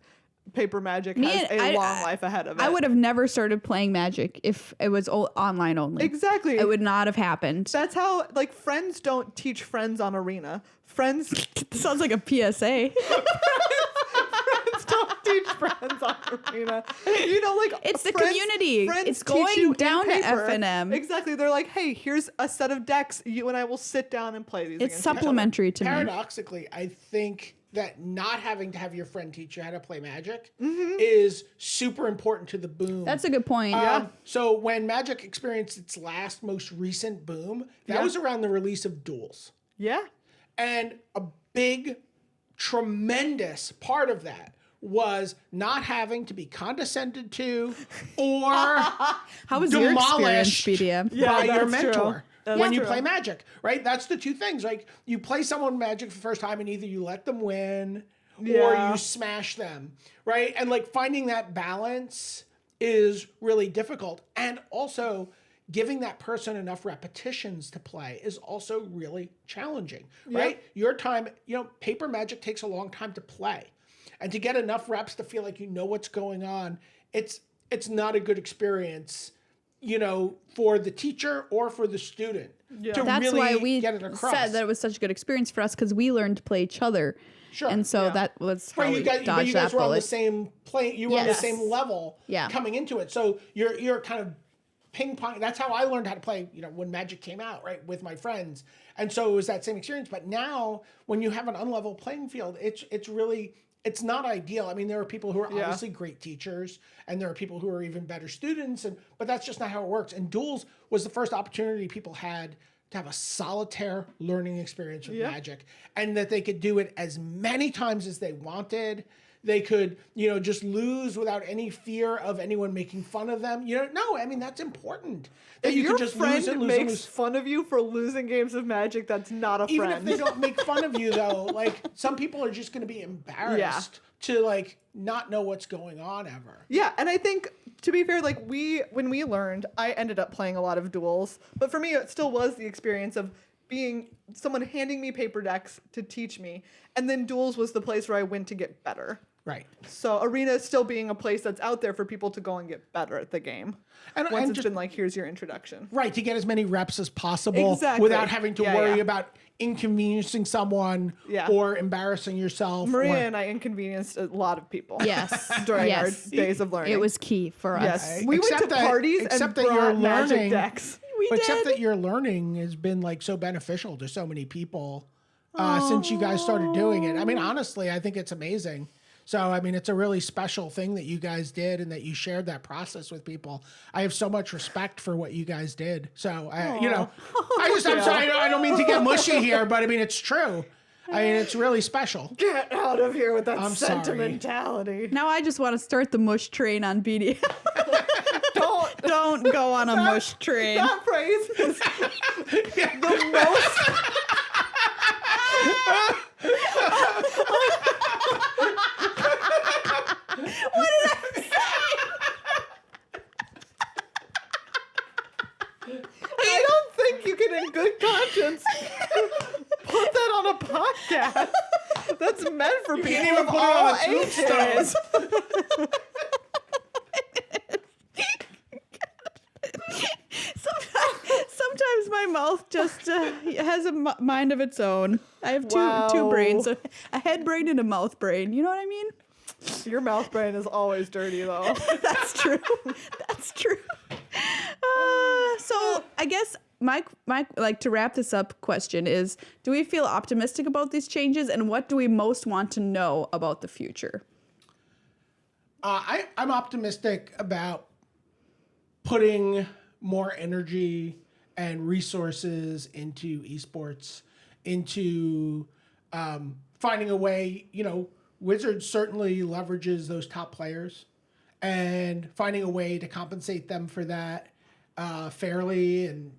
Paper Magic has a long life ahead of it. I would have never started playing Magic if it was online only. Exactly. It would not have happened. That's how, like, friends don't teach friends on Arena. Friends... Sounds like a PSA. Friends don't teach friends on Arena. It's the community. It's going down to FNM. Exactly. They're like, hey, here's a set of decks. You and I will sit down and play these. It's supplementary to me. Paradoxically, I think that not having to have your friend teach you how to play Magic is super important to the boom. That's a good point. So when Magic experienced its most recent boom, that was around the release of Duels. Yeah. And a big, tremendous part of that was not having to be condescended to or how was your experience, BDM? by your that's mentor. True. When you play Magic, right? That's the two things. Like, you play someone Magic for the first time and either you let them win or you smash them, right? And like finding that balance is really difficult. And also giving that person enough repetitions to play is also really challenging, right? Your time, Paper Magic takes a long time to play. And to get enough reps to feel like you know what's going on, it's not a good experience, for the teacher or for the student to That's really why we get it across. said that it was such a good experience for us, because we learned to play each other. Sure. And so that was how we dodged but you guys that were on the bullet. same plane. You were on the same level coming into it. So you're kind of ping pong. That's how I learned how to play, when Magic came out, right, with my friends. And so it was that same experience. But now when you have an unlevel playing field, it's not ideal. I mean, there are people who are obviously great teachers, and there are people who are even better students, but that's just not how it works. And Duels was the first opportunity people had to have a solitaire learning experience with Magic, and that they could do it as many times as they wanted, They could, just lose without any fear of anyone making fun of them. No, I mean, that's important. That If you your could just friend lose and lose makes and lose. fun of you for losing games of Magic, that's not a Even friend. if they don't make fun of you, though, like, some people are just going to be embarrassed to, like, not know what's going on ever. Yeah, and I think, to be fair, like, when we learned, I ended up playing a lot of duels, but for me, it still was the experience of being someone handing me paper decks to teach me, and then duels was the place where I went to get better. Right. So Arena is still being a place that's out there for people to go and get better at the game. Once it's just been like, here's your introduction. Right, to get as many reps as possible Exactly. without having to Yeah, worry yeah. about inconveniencing someone or embarrassing yourself. Maria and I inconvenienced a lot of people. Yes. During our Yes. days of learning. It was key for us. Yes. We went Except to that- parties and except that brought you're Magic learning- decks. Except that your learning has been like so beneficial to so many people since you guys started doing it. I mean, honestly, I think it's amazing. So, I mean, it's a really special thing that you guys did and that you shared that process with people. I have so much respect for what you guys did. So, I'm sorry, I don't mean to get mushy here, but I mean, it's true. I mean, it's really special. Get out of here with that I'm sorry. sentimentality. Now I just want to start the mush train on BD. Don't go on a mush train. That phrase is the most... What did I say? I don't think you can, in good conscience, put that on a podcast. That's meant for people even of put it all on a tombstone. ages. Sometimes my mouth just has a mind of its own. I have two Wow. brains, a head brain and a mouth brain. You know what I mean? Your mouth brain is always dirty, though. That's true. That's true. So I guess my like to wrap this up question is: do we feel optimistic about these changes, and what do we most want to know about the future? I'm optimistic about putting more energy and resources into esports, into finding a way. Wizards certainly leverages those top players, and finding a way to compensate them for that fairly and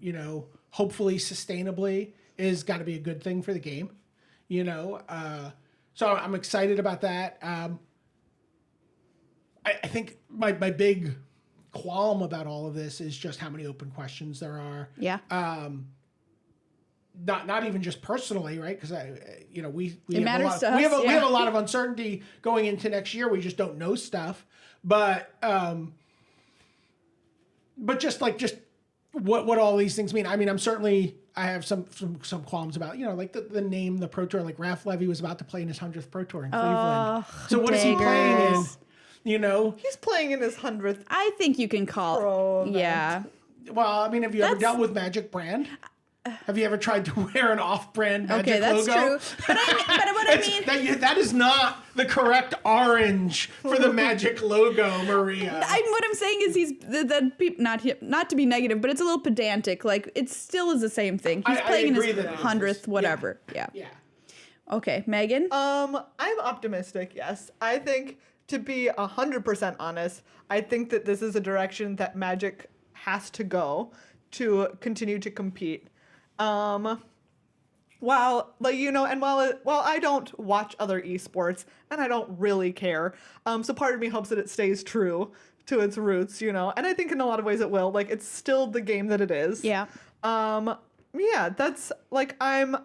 hopefully sustainably is got to be a good thing for the game. So I'm excited about that. I think my big qualm about all of this is just how many open questions there are. Yeah. Not even just personally, right? Because we It matters to us, we have yeah. a lot of uncertainty going into next year. We just don't know stuff. But just what all these things mean. I mean, I have some qualms about like the name, the Pro Tour. Like Ralph Levy was about to play in his 100th Pro Tour in Cleveland. So what is he playing in? He's playing in his 100th. I think you can call. Pro event. Yeah. Well, I mean, have you ever dealt with Magic brand? Have you ever tried to wear an off-brand Magic Okay, that's logo? true. But what I mean, that is not the correct orange for the Magic logo, Maria. what I'm saying is he's not to be negative, but it's a little pedantic. Like it still is the same thing. He's I playing in agree his that it is. 100th, whatever. Yeah. Okay, Megan. I'm optimistic, yes. I think, to be 100% honest, I think that this is a direction that Magic has to go to continue to compete. While I don't watch other esports and I don't really care, so part of me hopes that it stays true to its roots, and I think in a lot of ways it will. Like, it's still the game that it is. Yeah. That's like I'm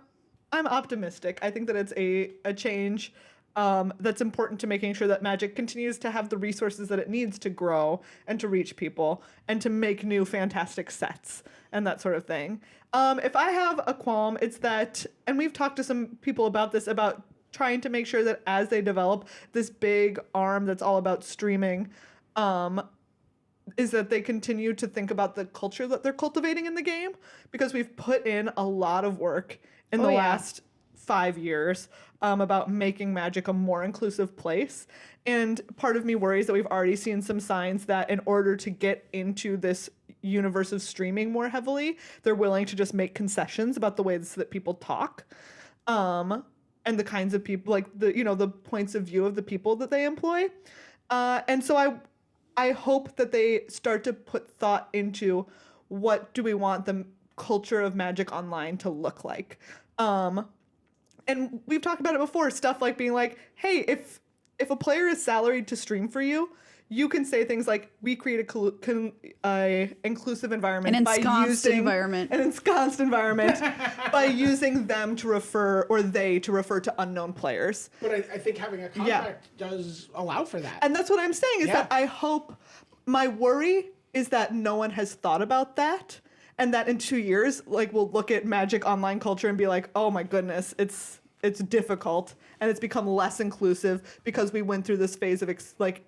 optimistic. I think that it's a change that's important to making sure that Magic continues to have the resources that it needs to grow and to reach people and to make new fantastic sets and that sort of thing. If I have a qualm, it's that, and we've talked to some people about this, about trying to make sure that as they develop this big arm that's all about streaming, is that they continue to think about the culture that they're cultivating in the game, because we've put in a lot of work in the last 5 years about making Magic a more inclusive place. And part of me worries that we've already seen some signs that in order to get into this universe of streaming more heavily, they're willing to just make concessions about the ways that people talk. and the kinds of people, like the points of view of the people that they employ. And so I hope that they start to put thought into what do we want the culture of Magic Online to look like. And we've talked about it before, stuff like being like, hey, if a player is salaried to stream for you, you can say things like, we create a inclusive environment. An ensconced environment. An ensconced environment by using them to refer, or they to refer to unknown players. But I think having a contract does allow for that. And that's what I'm saying, is that I hope, my worry is that no one has thought about that. And that in 2 years, like, we'll look at Magic Online culture and be like, oh my goodness, it's difficult. And it's become less inclusive because we went through this phase of expansion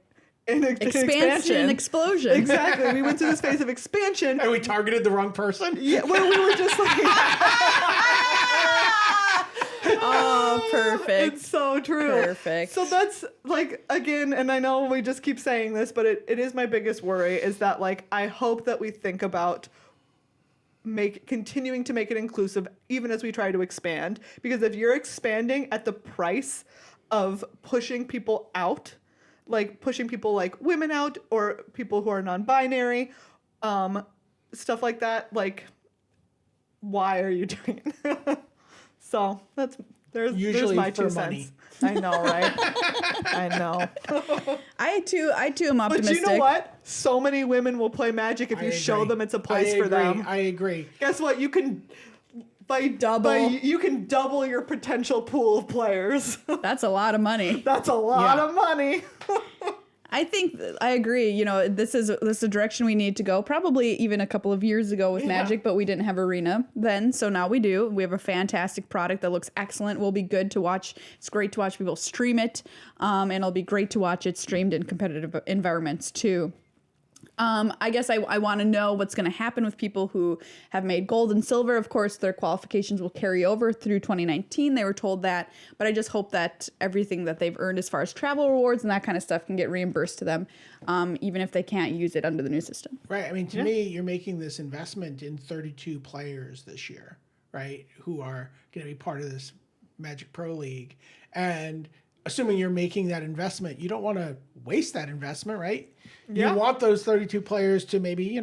and explosion. Exactly. We went through this phase of expansion. And we targeted the wrong person? Yeah, well, we were just like... Oh, perfect. It's so true. Perfect. So that's, like, again, and I know we just keep saying this, but it is my biggest worry, is that, like, I hope that we think about continuing to make it inclusive even as we try to expand. Because if you're expanding at the price of pushing people out, like pushing people like women out or people who are non-binary, stuff like that, like, why are you doing it? So there's my 2 cents. I know, right? I know. I too am optimistic. But you know what? So many women will play Magic if you show them it's a place for them. I agree. Guess what? You can you can double your potential pool of players. That's a lot of money. That's a lot of money. I think I agree. You know, this is the direction we need to go. Probably even a couple of years ago with Magic, but we didn't have Arena then. So now we do. We have a fantastic product that looks excellent. Will be good to watch. It's great to watch people stream it. And it'll be great to watch it streamed in competitive environments too. I guess I want to know what's going to happen with people who have made gold and silver. Of course, their qualifications will carry over through 2019. They were told that, but I just hope that everything that they've earned as far as travel rewards and that kind of stuff can get reimbursed to them, even if they can't use it under the new system. Right. I mean, to me, you're making this investment in 32 players this year, right, who are going to be part of this Magic Pro League. And assuming you're making that investment, you don't want to waste that investment, right? Yeah. You want those 32 players to maybe,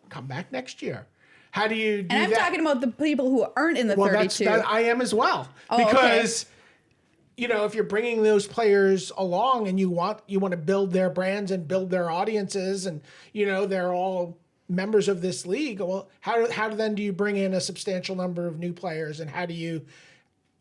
come back next year. How do you do that? And I'm talking about the people who aren't in the 32. I am as well. Oh, because, if you're bringing those players along and you want to build their brands and build their audiences and, they're all members of this league, well, how then do you bring in a substantial number of new players, and how do you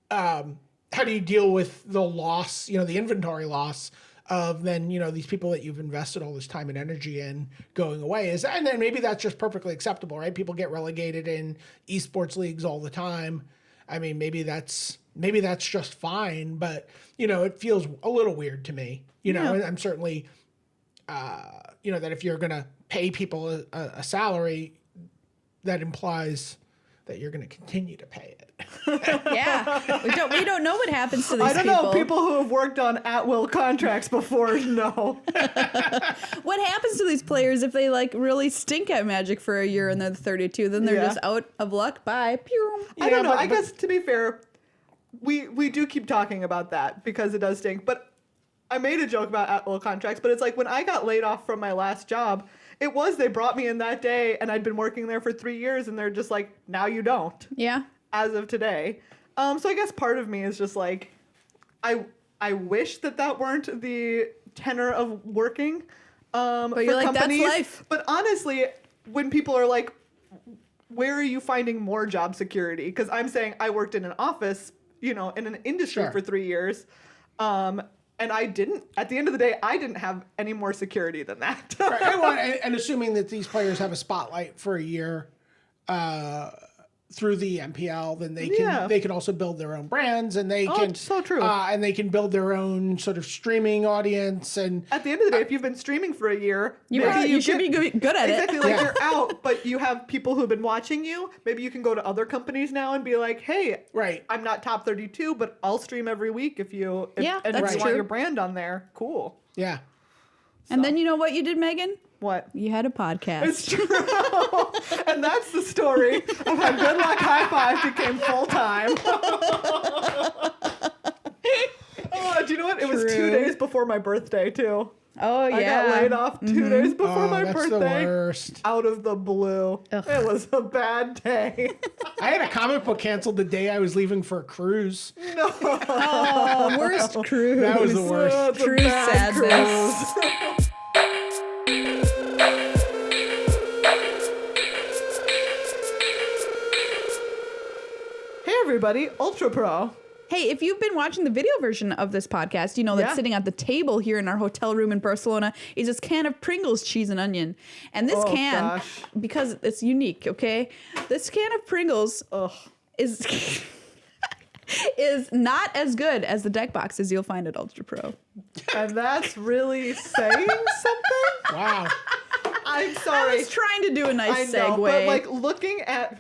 deal with the loss, the inventory loss of then, these people that you've invested all this time and energy in going away? And then maybe that's just perfectly acceptable, right? People get relegated in esports leagues all the time. I mean, maybe that's just fine, but it feels a little weird to me, and I'm certainly, that if you're going to pay people a salary, that implies that you're going to continue to pay it. Yeah. We don't know what happens to these people. I don't know. People who have worked on at-will contracts before know. What happens to these players if they really stink at Magic for a year and they're 32? Then they're just out of luck. Bye. Pew. I don't know. I guess, to be fair, we do keep talking about that because it does stink. But I made a joke about at-will contracts, but it's like when I got laid off from my last job, they brought me in that day and I'd been working there for 3 years and they're just like, now you don't. Yeah. As of today. So I guess part of me is just like, I wish that weren't the tenor of working but you're like, companies. that's life. But honestly, when people are like, where are you finding more job security? Because I'm saying I worked in an office, in an industry for 3 years. And I didn't, at the end of the day, I didn't have any more security than that. Right. And assuming that these players have a spotlight for a year through the MPL, then they can also build their own brands, and they can so true. And they can build their own sort of streaming audience. And at the end of the day, if you've been streaming for a year, you should be good at it. Exactly, like you're out, but you have people who've been watching you. Maybe you can go to other companies now and be like, hey, I'm not top 32, but I'll stream every week if you want your brand on there. Cool. Yeah. And then you know what you did, Megan? What? You had a podcast. It's true. And that's the story of how Good Luck High Five became full-time. Do you know what? It was 2 True. days before my birthday, too. Oh, yeah. I got laid off 2 days before my that's birthday. the worst. Out of the blue. Ugh. It was a bad day. I had a comic book canceled the day I was leaving for a cruise. No. Oh, worst cruise. That was the worst. It's a True bad sadness. cruise. Hey, everybody. Ultra Pro. Hey, if you've been watching the video version of this podcast, you know that Yeah. sitting at the table here in our hotel room in Barcelona is this can of Pringles cheese and onion. And this Oh, can, gosh. because it's unique, okay? This can of Pringles Ugh. is is not as good as the deck boxes you'll find at Ultra Pro. And that's really saying something? Wow. I'm I sorry. was trying to do a I nice know, segue. but like looking at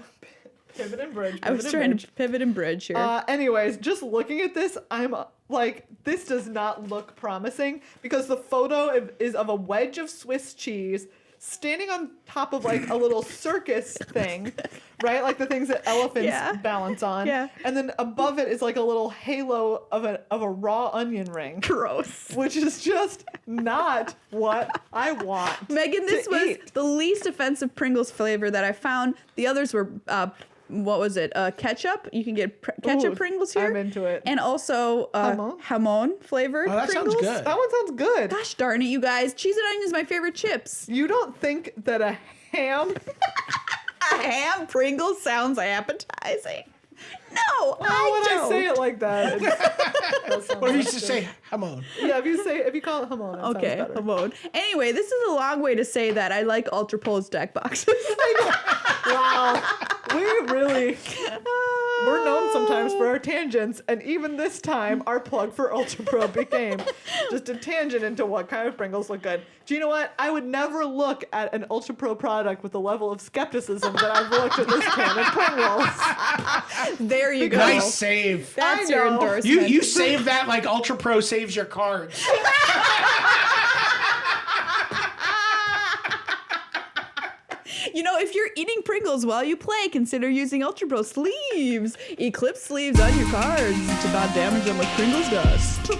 pivot and bridge. I was pivot and trying bridge. to pivot and bridge here. Anyways, just looking at this, I'm like, this does not look promising because the photo is of a wedge of Swiss cheese standing on top of like a little circus thing, right? Like the things that elephants Yeah. balance on. Yeah. And then above it is like a little halo of a raw onion ring, Gross. which is just not what I want. Megan, this to was eat. the least offensive Pringles flavor that I found. The others were, what was it? Ketchup. You can get ketchup Ooh, Pringles here. I'm into it. And also jamon flavored Oh, that sounds Pringles. good. That one sounds good. Gosh darn it, you guys. Cheese and onion is my favorite chips. You don't think that a ham? A ham Pringles sounds appetizing. No, Oh, I when don't. I say it like that, it's, What if you used to say, come on? yeah. If you call it hamon, it Okay, sounds better. jamon. Anyway, this is a long way to say that I like Ultra Pro's deck boxes. Wow, we're known sometimes for our tangents, and even this time, our plug for Ultra Pro became just a tangent into what kind of Pringles look good. Do you know what? I would never look at an Ultra Pro product with the level of skepticism that I've looked at this can of Pringles. There you go. Nice save. That's I your know. endorsement. You save that like Ultra Pro saves your cards. You know, if you're eating Pringles while you play, consider using Ultra Pro sleeves. Eclipse sleeves on your cards to not damage them with Pringles dust.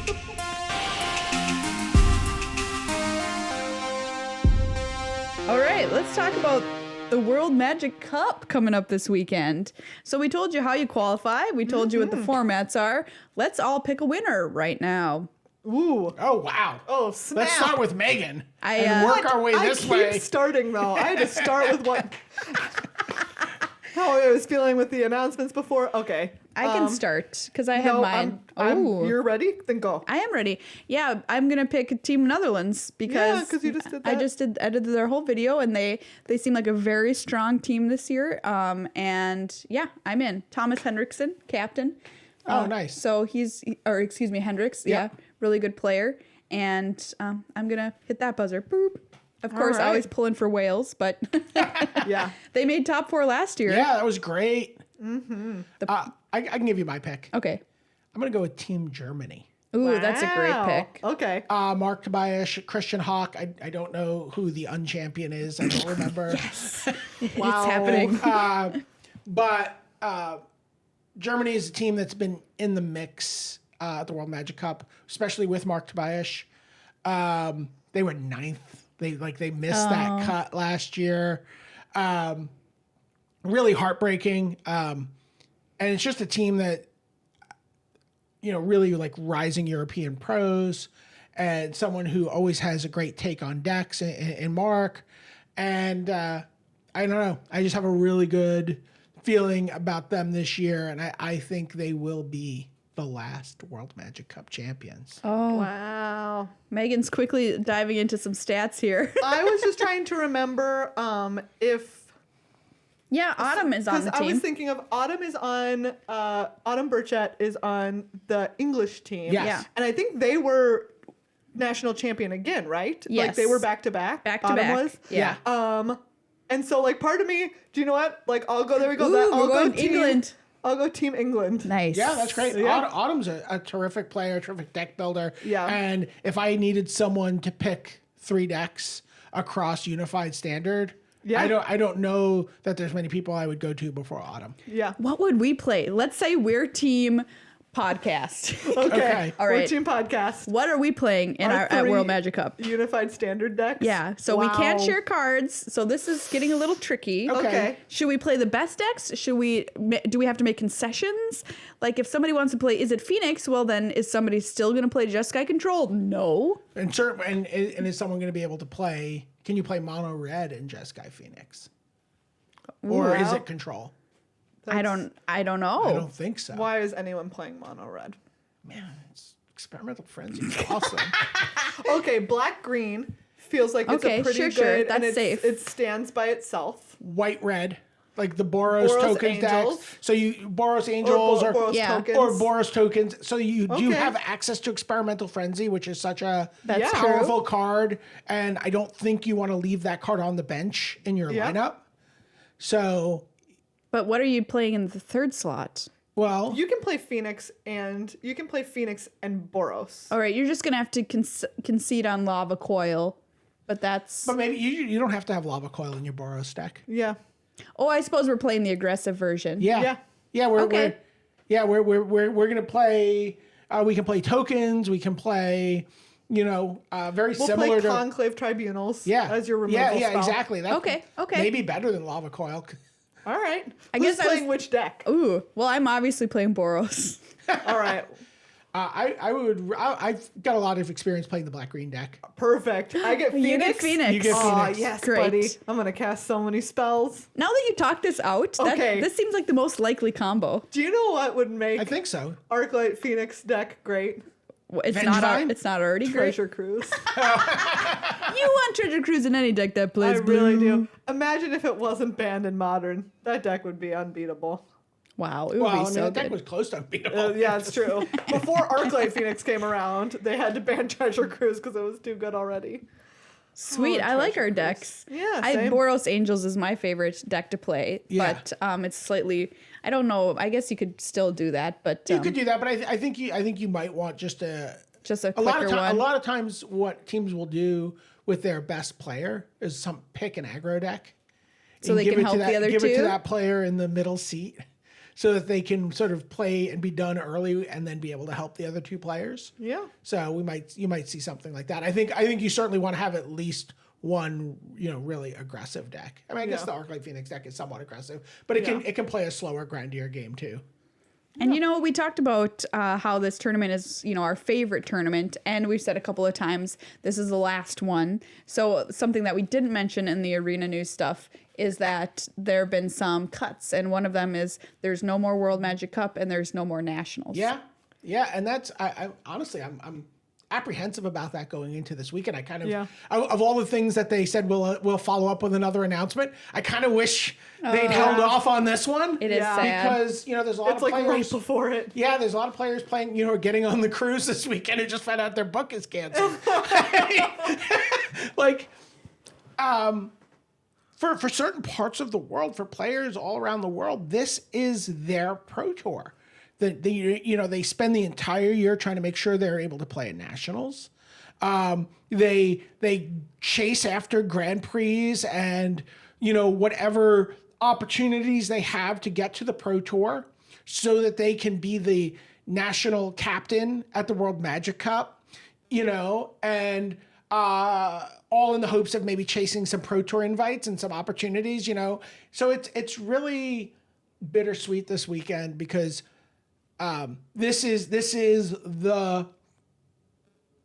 All right, let's talk about the World Magic Cup coming up this weekend. So we told you how you qualify. We told you what the formats are. Let's all pick a winner right now. Ooh. Oh, wow. Oh, snap. Let's start with Megan I, and work our way I this keep way. starting though. I had to start with what how I was feeling with the announcements before. Okay, I can start because I have no, mine. you're ready. Then go. I am ready. Yeah, I'm gonna pick Team Netherlands because 'cause you just did I that. just edited their whole video and they seem like a very strong team this year. And yeah, I'm in. Thomas Hendrickson, captain. Oh, nice. So Hendricks. Yeah, really good player. And I'm gonna hit that buzzer. Boop. Of course, I right. always pull in for Wales, but Yeah. they made top 4 last year. Yeah, that was great. Mm-hmm. I can give you my pick. Okay. I'm going to go with Team Germany. Ooh, that's a great Wow. pick. Okay. Mark Tobias, Christian Hawk. I don't know who the unchampion is. I don't remember. It's happening. But Germany is a team that's been in the mix at the World Magic Cup, especially with Mark Tobias. They were 9th. They missed that cut last year. Really heartbreaking. And it's just a team that, really like rising European pros and someone who always has a great take on decks in Mark. And I don't know. I just have a really good feeling about them this year. And I think they will be the last World Magic Cup champions. Oh, Wow. Megan's quickly diving into some stats here. I was just trying to remember if Yeah, Autumn is on because the I team. was thinking of Autumn is on Autumn Burchett is on the English team. Yes. Yeah. And I think they were national champion again, right? Like they Yes. were back to back. Back to Autumn back. was. Yeah. And so like part of me, do you know what? Like I'll go. There we go. Ooh, I'll we're going team, England. I'll go Team England. Nice. Yeah, that's great. Yeah. Autumn's a terrific player, terrific deck builder. Yeah. And if I needed someone to pick 3 decks across Unified Standard, Yeah. I don't know that there's many people I would go to before Autumn. Yeah. What would we play? Let's say we're team podcast. Okay. All right. We're Team Podcast. What are we playing in our at three World Magic Cup? Unified standard decks? Yeah, so we can't Wow. share cards, so this is getting a little tricky. Okay. Should we play the best decks? Do we have to make concessions? Like if somebody wants to play Is It Phoenix? Well, then is somebody still going to play Jeskai Control? No. And is someone going to be able to play? Can you play mono red in Jeskai Phoenix? Or is it control? I don't know. I don't think so. Why is anyone playing mono red? Man, it's experimental frenzy. It's awesome. Okay, black green feels like it's Okay, a pretty sure, good, and that's safe. it stands by itself. White red, like the Boros, Boros tokens Angels. decks. So you Boros Angels or Boros Yeah. tokens. or Boros tokens. So you do Okay. have access to experimental frenzy, which is such a That's Yeah. powerful card, and I don't think you want to leave that card on the bench in your Yeah. lineup. So, But what are you playing in the third slot? well, You can play Phoenix and Boros. All right, you're just going to have to concede on Lava Coil, but that's... but maybe you don't have to have Lava Coil in your Boros deck. Yeah. Oh, I suppose we're playing the aggressive version. Yeah. Yeah. We're gonna play. We can play tokens. We can play. Very We'll similar play to Conclave Tribunals yeah as your removal yeah spell. exactly. That Okay. maybe better than Lava Coil. All right. I Who's guess I was- playing which deck? Ooh, well, I'm obviously playing Boros. All right. I've got a lot of experience playing the black green deck. Perfect. I get Phoenix. You get Phoenix. You get Oh, Phoenix. yes, Great. buddy. I'm going to cast so many spells. Now that you talked this out, Okay. this seems like the most likely combo. Do you know what would make I think so. Arclight Phoenix deck great? It's Vengevine? not already great. Treasure Cruise. You want Treasure Cruise in any deck that I plays really blue. do. Imagine if it wasn't banned in Modern. That deck would be unbeatable. Wow, it would Well, be I mean, so that deck good. was close to unbeatable. Yeah, it's true. Before Arclight Phoenix came around, they had to ban Treasure Cruise because it was too good already. Sweet, Oh, I like Treasure our Cruise. decks. Yeah, I same. Boros Angels is my favorite deck to play, Yeah. but it's slightly. I don't know. I guess you could still do that, but You could do that, but I think you might want just a just a a lot quicker of one. a lot of times what teams will do with their best player is pick an aggro deck. So and they give can it to help the that- other give it to two? that player in the middle seat, so that they can sort of play and be done early, and then be able to help the other two players. Yeah. So you might see something like that. I think you certainly want to have at least one really aggressive deck. I mean, I guess the Yeah. Arclight Phoenix deck is somewhat aggressive, but it can play a slower, grindier game too. And we talked about how this tournament is, our favorite tournament, and we've said a couple of times this is the last one. So something that we didn't mention in the arena news stuff is that there have been some cuts, and one of them is there's no more World Magic Cup and there's no more Nationals. Yeah, and that's I honestly I'm apprehensive about that going into this weekend. I kind of of all the things that they said we'll follow up with another announcement. I kind of wish they'd held off on this one. It is Yeah. sad. Because there's a lot It's of like players. right before it. Yeah, there's a lot of players playing, getting on the cruise this weekend and just found out their book is canceled. Like, for certain parts of the world, for players all around the world, this is their pro tour. They spend the entire year trying to make sure they're able to play at nationals. They chase after Grand Prix and whatever opportunities they have to get to the pro tour, so that they can be the national captain at the World Magic Cup, and all in the hopes of maybe chasing some pro tour invites and some opportunities, So it's really bittersweet this weekend because this is the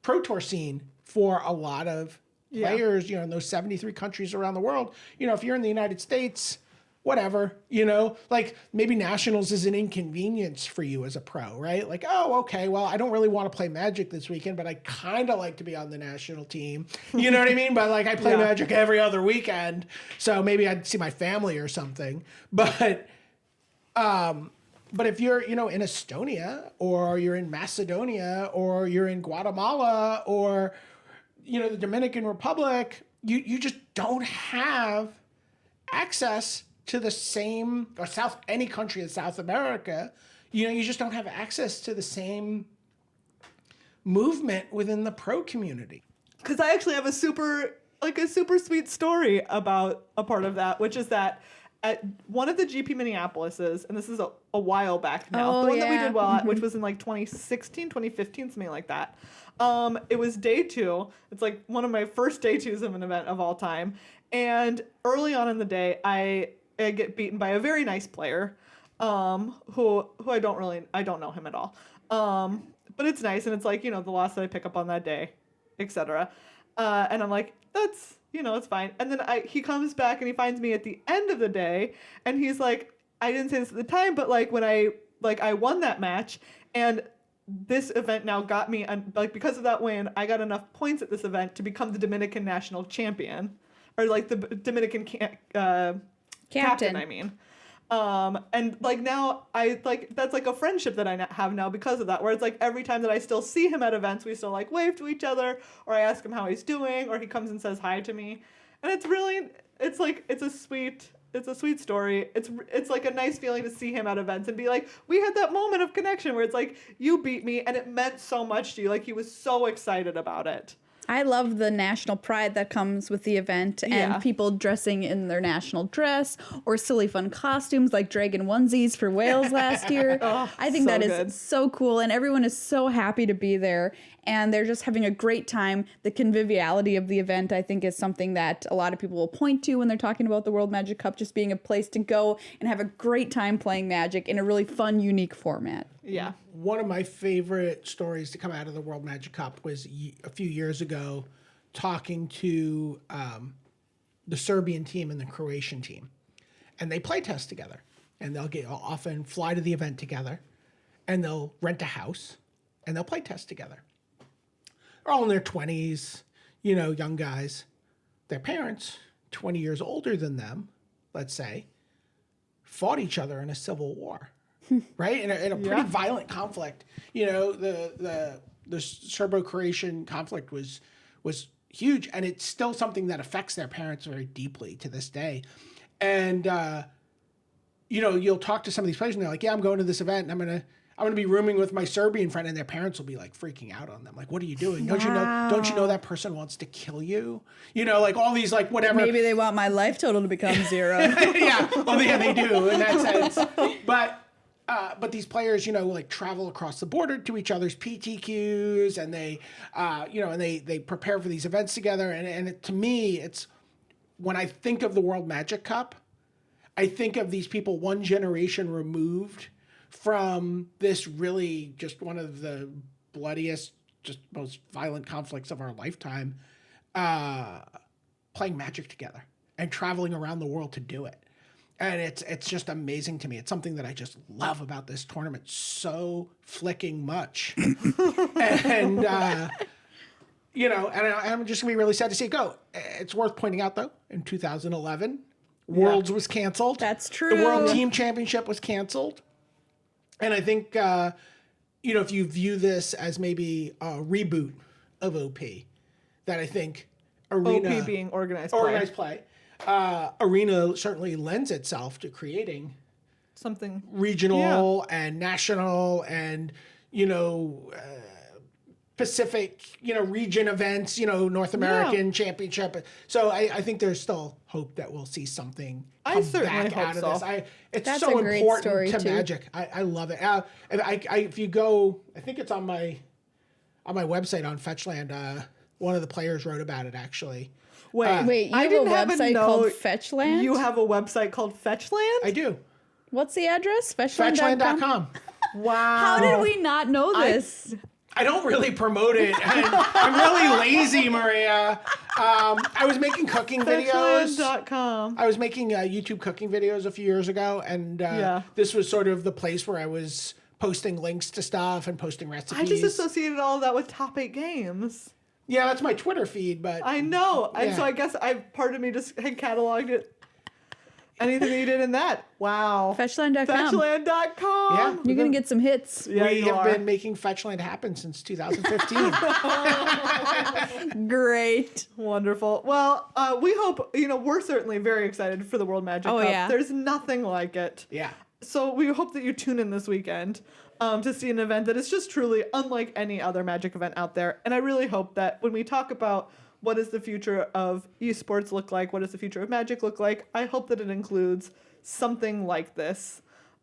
pro tour scene for a lot of players, in those 73 countries around the world. If you're in the United States, whatever, like maybe nationals is an inconvenience for you as a pro, right? Like, oh, okay, well, I don't really want to play Magic this weekend, but I kind of like to be on the national team. You know what I mean? But like I play Magic every other weekend, so maybe I'd see my family or something. But if you're, in Estonia, or you're in Macedonia, or you're in Guatemala, or, the Dominican Republic, you just don't have access to the same, or any country in South America, you just don't have access to the same movement within the pro community. Because I actually have a super sweet story about a part of that, which is that at one of the GP Minneapolis's, and this is a while back now, Oh, the one that we yeah. did well at, which was in like 2016, 2015, something like that. It was day 2. It's like one of my first day 2s of an event of all time. And early on in the day, I get beaten by a very nice player, who I don't know him at all. But it's nice, and it's like, the loss that I pick up on that day, etc. And I'm like, that's, it's fine. And then he comes back and he finds me at the end of the day, and he's like, I didn't say this at the time, but like when I won that match, and this event now got me, and like because of that win, I got enough points at this event to become the Dominican national champion, or like the Dominican captain. I mean. And like now that's like a friendship that I have now because of that, where it's like every time that I still see him at events, we still like wave to each other, or I ask him how he's doing, or he comes and says hi to me. And it's a sweet story. It's like a nice feeling to see him at events and be like, we had that moment of connection where it's like, you beat me and it meant so much to you. Like he was so excited about it. I love the national pride that comes with the event, and people dressing in their national dress or silly fun costumes like dragon onesies for Wales last year. I think that is so cool, and everyone is so happy to be there, and they're just having a great time. The conviviality of the event, I think, is something that a lot of people will point to when they're talking about the World Magic Cup, just being a place to go and have a great time playing Magic in a really fun, unique format. Yeah. One of my favorite stories to come out of the World Magic Cup was a few years ago talking to the Serbian team and the Croatian team. And they play test together. And they'll often fly to the event together. And they'll rent a house. And they'll play test together. They're all in their 20s, young guys. Their parents, 20 years older than them, let's say, fought each other in a civil war. Right? In a pretty violent conflict. The Serbo-Croatian conflict was huge, and it's still something that affects their parents very deeply to this day. And you'll talk to some of these players and they're like, yeah, I'm going to this event and I'm gonna be rooming with my Serbian friend, and their parents will be like freaking out on them. Like, what are you doing? Don't you know that person wants to kill you? Like all these like whatever. Maybe they want my life total to become 0. Yeah. Well, yeah, they do in that sense. But these players, like travel across the border to each other's PTQs, and they, and they prepare for these events together. And to me, it's when I think of the World Magic Cup, I think of these people one generation removed from this really just one of the bloodiest, just most violent conflicts of our lifetime, playing Magic together and traveling around the world to do it. And it's just amazing to me. It's something that I just love about this tournament so flicking much. And, I'm just going to be really sad to see it go. It's worth pointing out, though, in 2011, Worlds was canceled. That's true. The World Team Championship was canceled. And I think, if you view this as maybe a reboot of OP, that I think Arena... OP being organized play. Arena certainly lends itself to creating something regional and national and, Pacific, region events, North American championship. So I think there's still hope that we'll see something come back out of this. It's That's so a great important story, to too. Magic. I love it. If you go, I think it's on my website on Fetchland. One of the players wrote about it, actually. Wait, you I have didn't a have a website called note. Fetchland? You have a website called Fetchland? I do. What's the address? Fetchland.com? Fetchland.com. Wow. How did we not know this? I don't really promote it. And I'm really lazy, Maria. I was making cooking videos. Fetchland.com. I was making YouTube cooking videos a few years ago, and this was sort of the place where I was posting links to stuff and posting recipes. I just associated all of that with Top 8 Games. Yeah, that's my Twitter feed, but... I know. And so I guess part of me just had cataloged it. Anything that you did in that. Wow. Fetchland.com. Fetchland.com. Yeah. You're going to get some hits. Yeah, we you have are. been making Fetchland happen since 2015. Great. Wonderful. Well, we hope, we're certainly very excited for the World Magic Cup. Yeah. There's nothing like it. Yeah. So we hope that you tune in this weekend to see an event that is just truly unlike any other Magic event out there. And I really hope that when we talk about what does the future of esports look like, what does the future of Magic look like, I hope that it includes something like this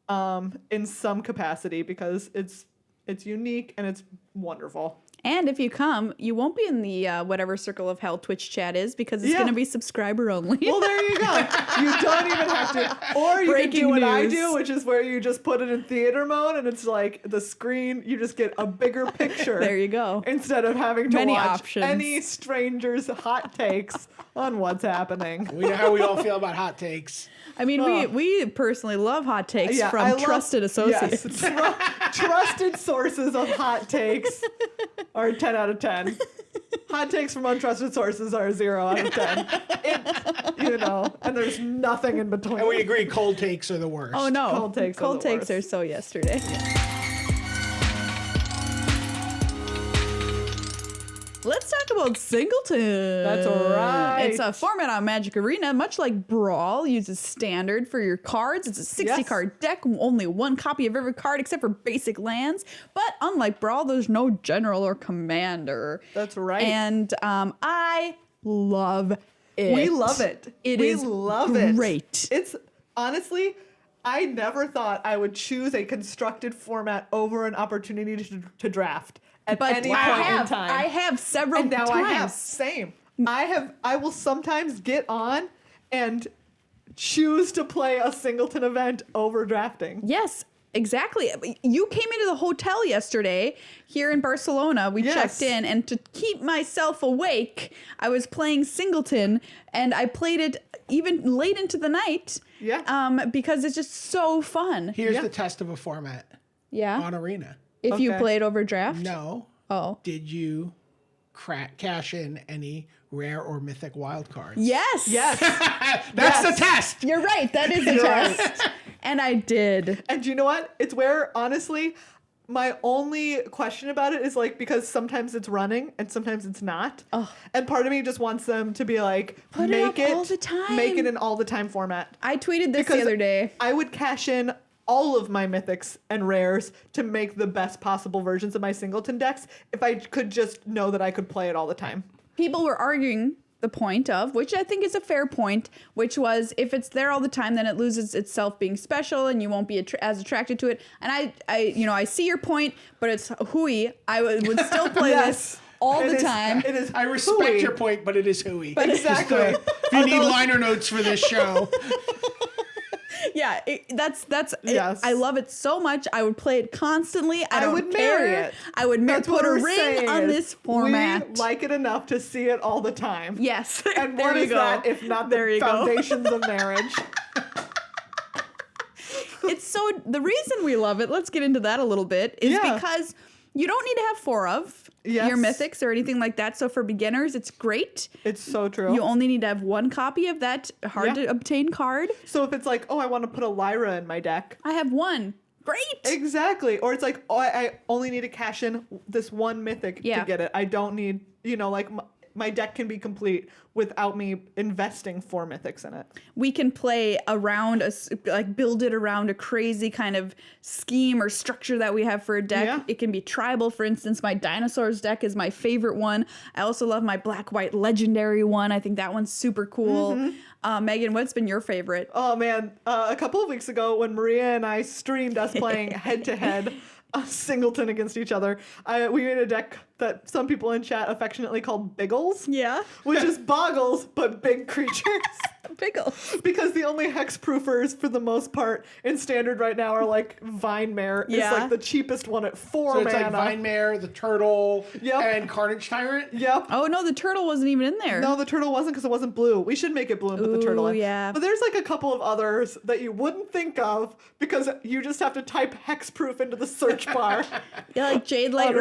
in some capacity because it's unique and it's wonderful. And if you come, you won't be in the whatever Circle of Hell Twitch chat is because it's going to be subscriber only. Well, there you go. You don't even have to. Or you can do what I do, which is where you just put it in theater mode and it's like the screen, you just get a bigger picture. There you go. Instead of having to Many watch options. any stranger's hot takes on what's happening. We know how we all feel about hot takes. I mean, we personally love hot takes I from love- trusted associates. Yes, trusted sources of hot takes are 10 out of 10. Hot takes from untrusted sources are 0 out of 10. And there's nothing in between. And we agree, cold takes are the worst. Oh no, Cold takes are so yesterday. Let's talk about Singleton. That's right. It's a format on Magic Arena, much like Brawl, uses standard for your cards. It's a 60 card deck, only one copy of every card except for basic lands. But unlike Brawl, there's no general or commander. That's right. And I love it. We love it. We love it. Great. It's honestly, I never thought I would choose a constructed format over an opportunity to draft at any point in time. I have several and now times. I have. Same. I will sometimes get on and choose to play a Singleton event over drafting. Yes, exactly. You came into the hotel yesterday here in Barcelona. We checked in, and to keep myself awake, I was playing Singleton, and I played it even late into the night. Yeah. Because it's just so fun. Here's the test of a format Yeah. on Arena. If you Okay. played over draft. No. Oh. Did you cash in any rare or mythic wild cards? Yes. Yes. That's the test. You're right. That is a test. And I did. And you know what? It's where, honestly, my only question about it is like, because sometimes it's running and sometimes it's not. Oh. And part of me just wants them to be like, Put it up all the time. Make it an all the time format. I tweeted this Because the other day. I would cash in all of my mythics and rares to make the best possible versions of my Singleton decks if I could just know that I could play it all the time. People were arguing the point of, which I think is a fair point, which was if it's there all the time, then it loses itself being special and you won't be as attracted to it. And I see your point, but it's hooey. I would still play this all the time. It is. I respect hooey. your point, but it is hooey. But Exactly. If you need liner notes for this show. Yeah, that's Yes. I love it so much. I would play it constantly. I don't would care. marry it. I would That's put what a we're ring saying on is this format. We like it enough to see it all the time. Yes. And there what you is go. that if not There the you go. foundations of marriage? It's so the reason we love it, let's get into that a little bit, is because you don't need to have 4 of your mythics or anything like that. So for beginners, it's great. It's so true. You only need to have 1 copy of that hard to obtain card. So if it's like, oh, I want to put a Lyra in my deck. I have 1. Great. Exactly. Or it's like, oh, I only need to cash in this 1 mythic to get it. I don't need, like my deck can be complete without me investing 4 mythics in it. We can play around build it around a crazy kind of scheme or structure that we have for a deck. Yeah. It can be tribal. For instance, my dinosaurs deck is my favorite one. I also love my black-white legendary one. I think that one's super cool. Megan, what's been your favorite? Oh man, a couple of weeks ago when Maria and I streamed us playing head-to-head Singleton against each other, we made a deck that some people in chat affectionately called Biggles. Yeah. Which is boggles, but big creatures. Pickles. Because the only hexproofers for the most part in standard right now are like Vinemare. Yeah. It's like the cheapest one at 4 So mana. it's like Vinemare, the turtle, Yep. and Carnage Tyrant? Yep. Oh, no, the turtle wasn't even in there. No, the turtle wasn't because it wasn't blue. We should make it blue and put the turtle in. Yeah. But there's like a couple of others that you wouldn't think of because you just have to type hexproof into the search bar. Yeah, like Jade Light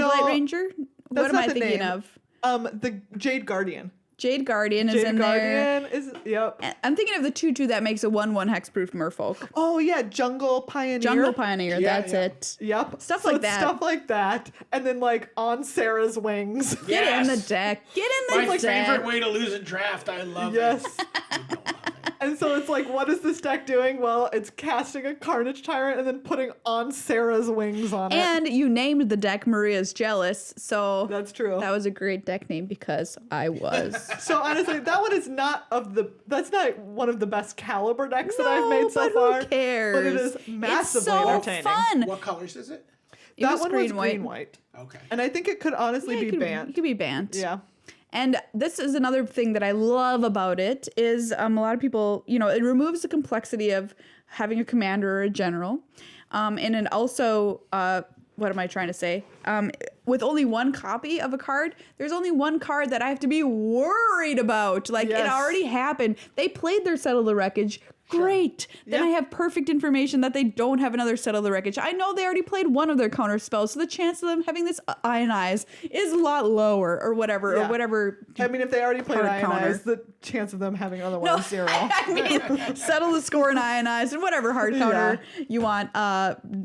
Light Ranger? What am not I the thinking name. of? The Jade Guardian. Jade Guardian is Jade in there. Guardian is, yep. I'm thinking of the 2/2 that makes a 1/1 hexproof merfolk. Oh yeah, Jungle Pioneer. Jungle Pioneer, Yeah, that's yeah. it. Yep. Stuff So like it's that. Stuff like that. And then like on Sarah's wings. Get in the Yes. deck. Get in the My deck. favorite way to lose a draft. I love Yes. it. You don't love it. And so it's like, what is this deck doing? Well, it's casting a Carnage Tyrant and then putting on Sarah's wings on it. And you named the deck Maria's Jealous, so That's true. that was a great deck name because I was. So honestly, that one is that's not one of the best caliber decks that I've No, made so but far. who cares? But it is massively It's so entertaining. fun. What colors is it? It That was one was green white. Okay. And I think it could honestly Yeah, be it banned. could be banned. Yeah. And this is another thing that I love about it is a lot of people, it removes the complexity of having a commander or a general. And it also, what am I trying to say? With only one copy of a card, there's only one card that I have to be worried about. Like, it Yes. already happened. They played their Settle the Wreckage. Great. Then Yeah. I have perfect information that they don't have another Settle the Wreckage. I know they already played one of their counter spells, so the chance of them having this Ionize is a lot lower, or whatever, Yeah. or whatever. I mean, if they already played Hard counter. Ionize, the chance of them having other one is zero. I mean, settle the score and Ionize and whatever hard counter you want.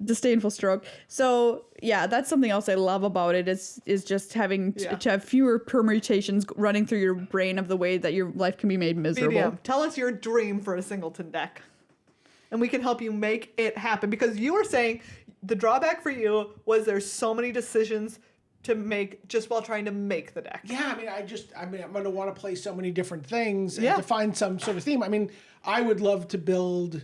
Disdainful Stroke. So yeah, that's something else I love about it is just having to have fewer permutations running through your brain of the way that your life can be made miserable. BDM, tell us your dream for a Singleton deck. And we can help you make it happen. Because you were saying the drawback for you was there's so many decisions to make just while trying to make the deck. Yeah, I'm going to want to play so many different things and Yeah. to find some sort of theme. I mean, I would love to build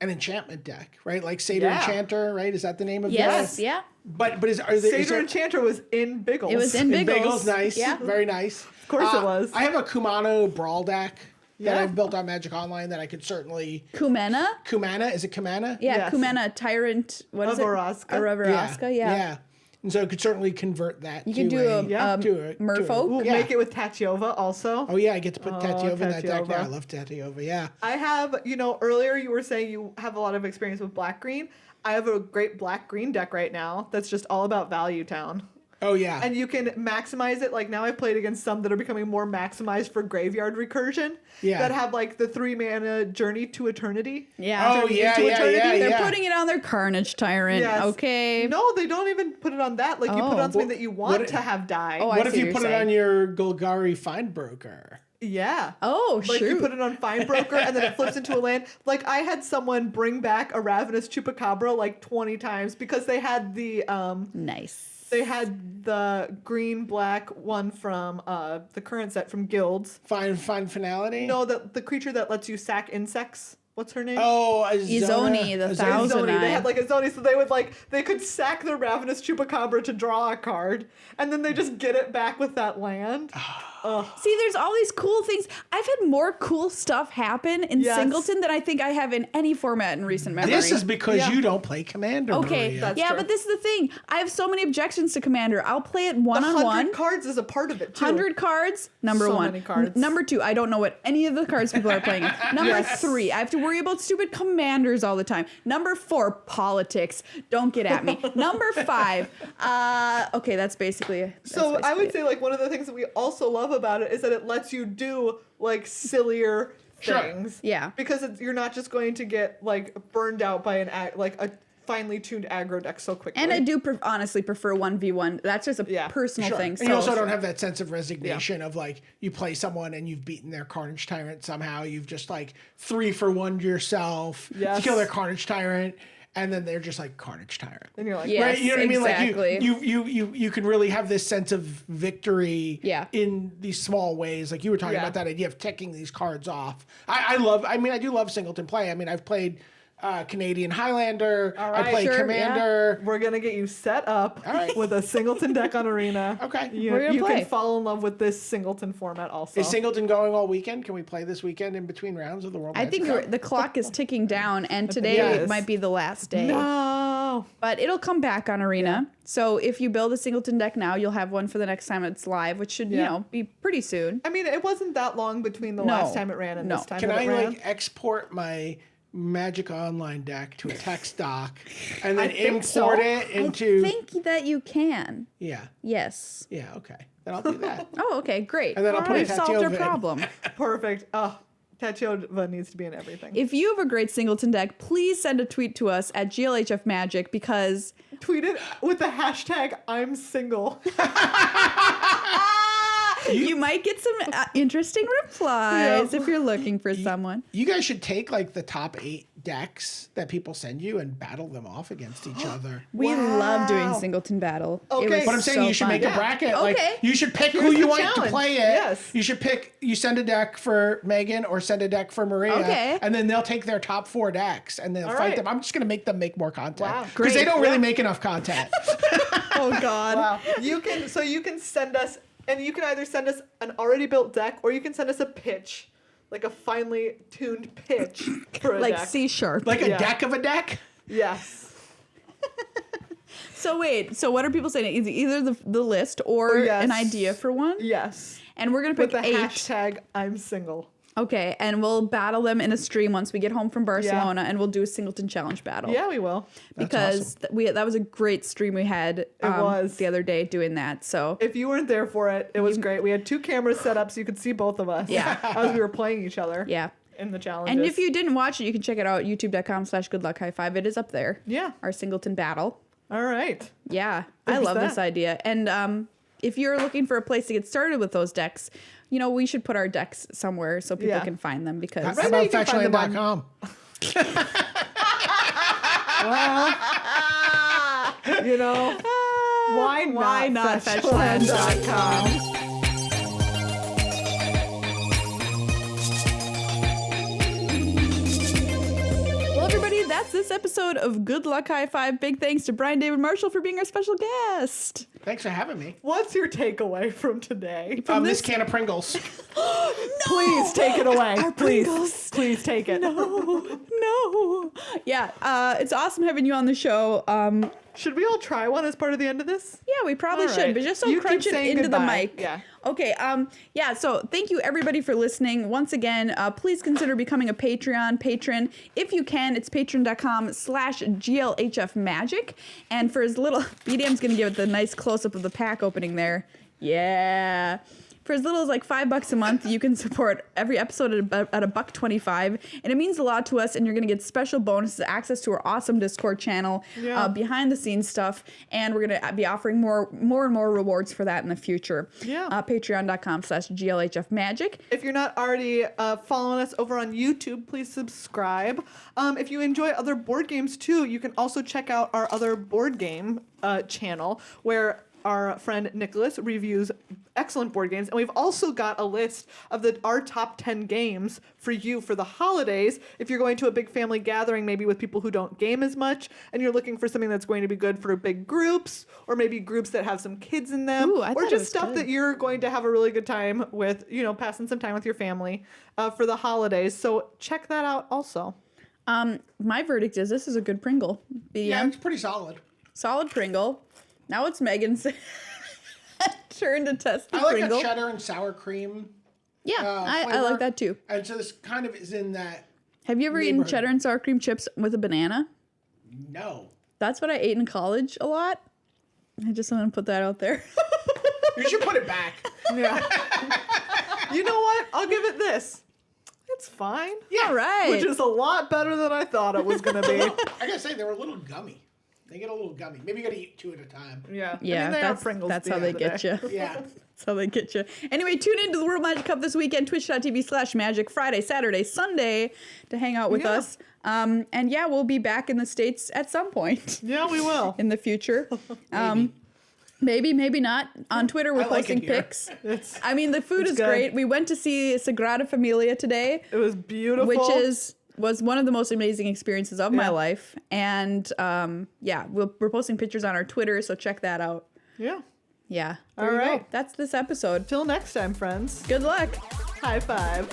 an enchantment deck, right? Like Satyr Yeah. Enchanter, right? Is that the name of Yes, that? yeah. But is Satyr there, Enchanter was in Biggles. It was in in Biggles. Bagels, nice, Yeah. very nice. Of course it was. I have a Kumano Brawl deck that Yeah. I've built on Magic Online that I could certainly. Kumena? Kumana, is it Kumana? Yeah, Yes. Kumena, Tyrant, what is Avaraska. it? Avaraska, yeah. And so I could certainly convert that. You to can do a Merfolk. Ooh, Yeah. make it with Tatiova also. Oh yeah, I get to put Tatiova in that deck Tatiova. now. I love Tatiova. Yeah. I have, earlier you were saying you have a lot of experience with black-green. I have a great black-green deck right now that's just all about Value Town. Oh yeah. And you can maximize it. Like now I've played against some that are becoming more maximized for graveyard recursion. Yeah. That have like the 3-mana Journey to Eternity. Yeah. Oh, Journey yeah, into yeah, Eternity. yeah, They're yeah. putting it on their Carnage Tyrant. Yes. Okay. No, they don't even put it on that. Like you put it Oh. on something that you want What- to have die. Oh, I What if see you what put you're it on saying. your Golgari Findbroker? Yeah. Oh, Like you shoot. put it on Findbroker and then it flips into a land. Like I had someone bring back a Ravenous Chupacabra like 20 times because they had the Nice. they had the green black one from the current set from Guilds. Find Finality? No, the creature that lets you sack insects. What's her name? Oh, Izoni, the thousand. Zoni. They Eye. had like a Zoni, so they could sack their Ravenous Chupacabra to draw a card, and then they just get it back with that land. See, there's all these cool things. I've had more cool stuff happen in Yes. Singleton than I think I have in any format in recent memory. This is because Yeah. you don't play Commander. okay. Maria. That's Yeah, true. but this is the thing. I have so many objections to Commander. I'll play it The 100 one-on-one. cards is a part of it too. 100 cards, number So one. many cards. Number two, I don't know what any of the cards people are playing. Number Yes. three, I have to worry about stupid commanders all the time. Number four, politics. Don't get at me. Number five, okay, that's basically. So I would say like one of the things that we also love about it is that it lets you do like sillier Sure. things. Yeah. Because you're not just going to get like burned out by like a finely tuned aggro deck so quickly. And I do honestly prefer 1v1. That's just a Yeah. personal Sure. thing. And So you also don't have that sense of resignation of like you play someone and you've beaten their Carnage Tyrant somehow. You've just like 3-for-1 yourself Yes. to kill their Carnage Tyrant, and then they're just like Carnage Tyrant. and you're like, Yeah. Right? You know what exactly. I mean? Like you can really have this sense of victory Yeah. in these small ways. Like you were talking Yeah. about that idea of ticking these cards off. I do love Singleton play. I mean, I've played Canadian Highlander. All I right, play sure, Commander. we're gonna get you set up All right. with a Singleton deck on Arena. Okay. We're gonna You play. can fall in love with this Singleton format also. Is Singleton going all weekend? Can we play this weekend in between rounds of the World I Magic think Cup? the clock is ticking down, and today Yes. might be the last day. No. But it'll come back on Arena. So if you build a Singleton deck now, you'll have one for the next time it's live, which should, Yeah. be pretty soon. I mean, it wasn't that long between the No. last time it ran and No. this time Can that I it ran. like export my Magic Online deck to a text doc and then I think so. import it into? I think that you can. Yeah. Yes. Yeah. Okay. Then I'll do that. Oh, okay, great. And then I'll put We've a solved our Tatiova in. problem. Perfect. Oh, Tatiova needs to be in everything. If you have a great Singleton deck, please send a tweet to us at GLHF Magic because Tweet it with the hashtag I'm single. You might get some interesting replies if you're looking for someone. You guys should take like the top 8 decks that people send you and battle them off against each other. We love doing Wow. Singleton battle. Okay. It was But I'm saying so you should fun. make a bracket. Okay. Like you should pick Here's who you the want to challenge. play it. Yes. You should pick. You send a deck for Megan or send a deck for Maria. Okay. And then they'll take their top 4 decks and they'll All fight right. them. I'm just gonna make them make more content Wow. because they Great. don't really make enough content. Oh God. Wow. You can send us, and you can either send us an already built deck, or you can send us a pitch, like a finely tuned pitch for a Like deck. C sharp. Like a Yeah. deck of a deck. Yes. So wait. So what are people saying? Is it either the list or yes. an idea for one? Yes. And we're gonna With pick the 8. hashtag I'm single. Okay, and we'll battle them in a stream once we get home from Barcelona, and we'll do a Singleton challenge battle. Yeah, we will. Because that was a great stream we had was. the other day doing that. So If you weren't there for it, it was great. We had 2 cameras set up so you could see both of us. Yeah. As we were playing each other. yeah. In the challenges. And if you didn't watch it, you can check it out, youtube.com/goodluck-high-five. It is up there. Yeah. Our Singleton battle. All right. Yeah. I There's love this that. idea. And if you're looking for a place to get started with those decks, we should put our decks somewhere so people Yeah. can find them because How Right now about you can find them on- fetchland.com? You know, why not fetchland.com? Well, everybody, that's this episode of Good Luck High Five. Big thanks to Brian David Marshall for being our special guest. Thanks for having me. What's your takeaway from today? This can of Pringles. Please take it away. Please. Pringles. Please take it. No. Yeah, it's awesome having you on the show. Should we all try one as part of the end of this? Yeah, we probably All should, right. but just don't You crunch keep it saying into the goodbye. mic. Yeah. Okay. Yeah. So thank you everybody for listening. Once again, please consider becoming a Patreon patron if you can. It's patreon.com/GLHF magic. And for as little, BDM's gonna give it the nice close up of the pack opening there. Yeah. For as little as like $5 a month, you can support every episode at $1.25, and it means a lot to us. And you're gonna get special bonuses, access to our awesome Discord channel, Yeah. behind the scenes stuff, and we're gonna be offering more and more rewards for that in the future. Yeah. Patreon.com/GLHF magic. If you're not already following us over on YouTube, please subscribe. If you enjoy other board games too, you can also check out our other board game channel where our friend Nicholas reviews excellent board games. And we've also got a list of our top 10 games for you for the holidays. If you're going to a big family gathering, maybe with people who don't game as much, and you're looking for something that's going to be good for big groups, or maybe groups that have some kids in them, Ooh, I or thought it just was stuff good. that you're going to have a really good time with, passing some time with your family for the holidays. So check that out also. My verdict is this is a good Pringle. BDM. Yeah, it's pretty solid. Solid Pringle. Now it's Megan's turn to test the I like Pringle. a cheddar and sour cream. Yeah, I flavor. like that too. And so this kind of is in that. Have you ever eaten neighborhood. cheddar and sour cream chips with a banana? No. That's what I ate in college a lot. I just want to put that out there. You should put it back. Yeah. You know what? I'll give it this. It's fine. Yeah. All right. Which is a lot better than I thought it was going to be. I gotta say, they were a little gummy. They get a little gummy. Maybe you gotta eat 2 at a time. Yeah. Yeah, I mean, they are that's Pringles that's at how the they end of the get day. you. Yeah. That's how they get you. Anyway, tune into the World Magic Cup this weekend, twitch.tv/magic, Friday, Saturday, Sunday, to hang out with Yeah. us. And yeah, we'll be back in the States at some point Yeah, we will. in the future. Maybe, maybe not. On Twitter, we're I like it posting here. pics. It's, I mean, the food It's is good. great. We went to see Sagrada Familia today, it was beautiful. which was one of the most amazing experiences of my Yeah. life. And yeah, we're posting pictures on our Twitter, so check that out. Yeah. Yeah. All There you go. right. That's this episode. Till next time, friends. Good luck. High five.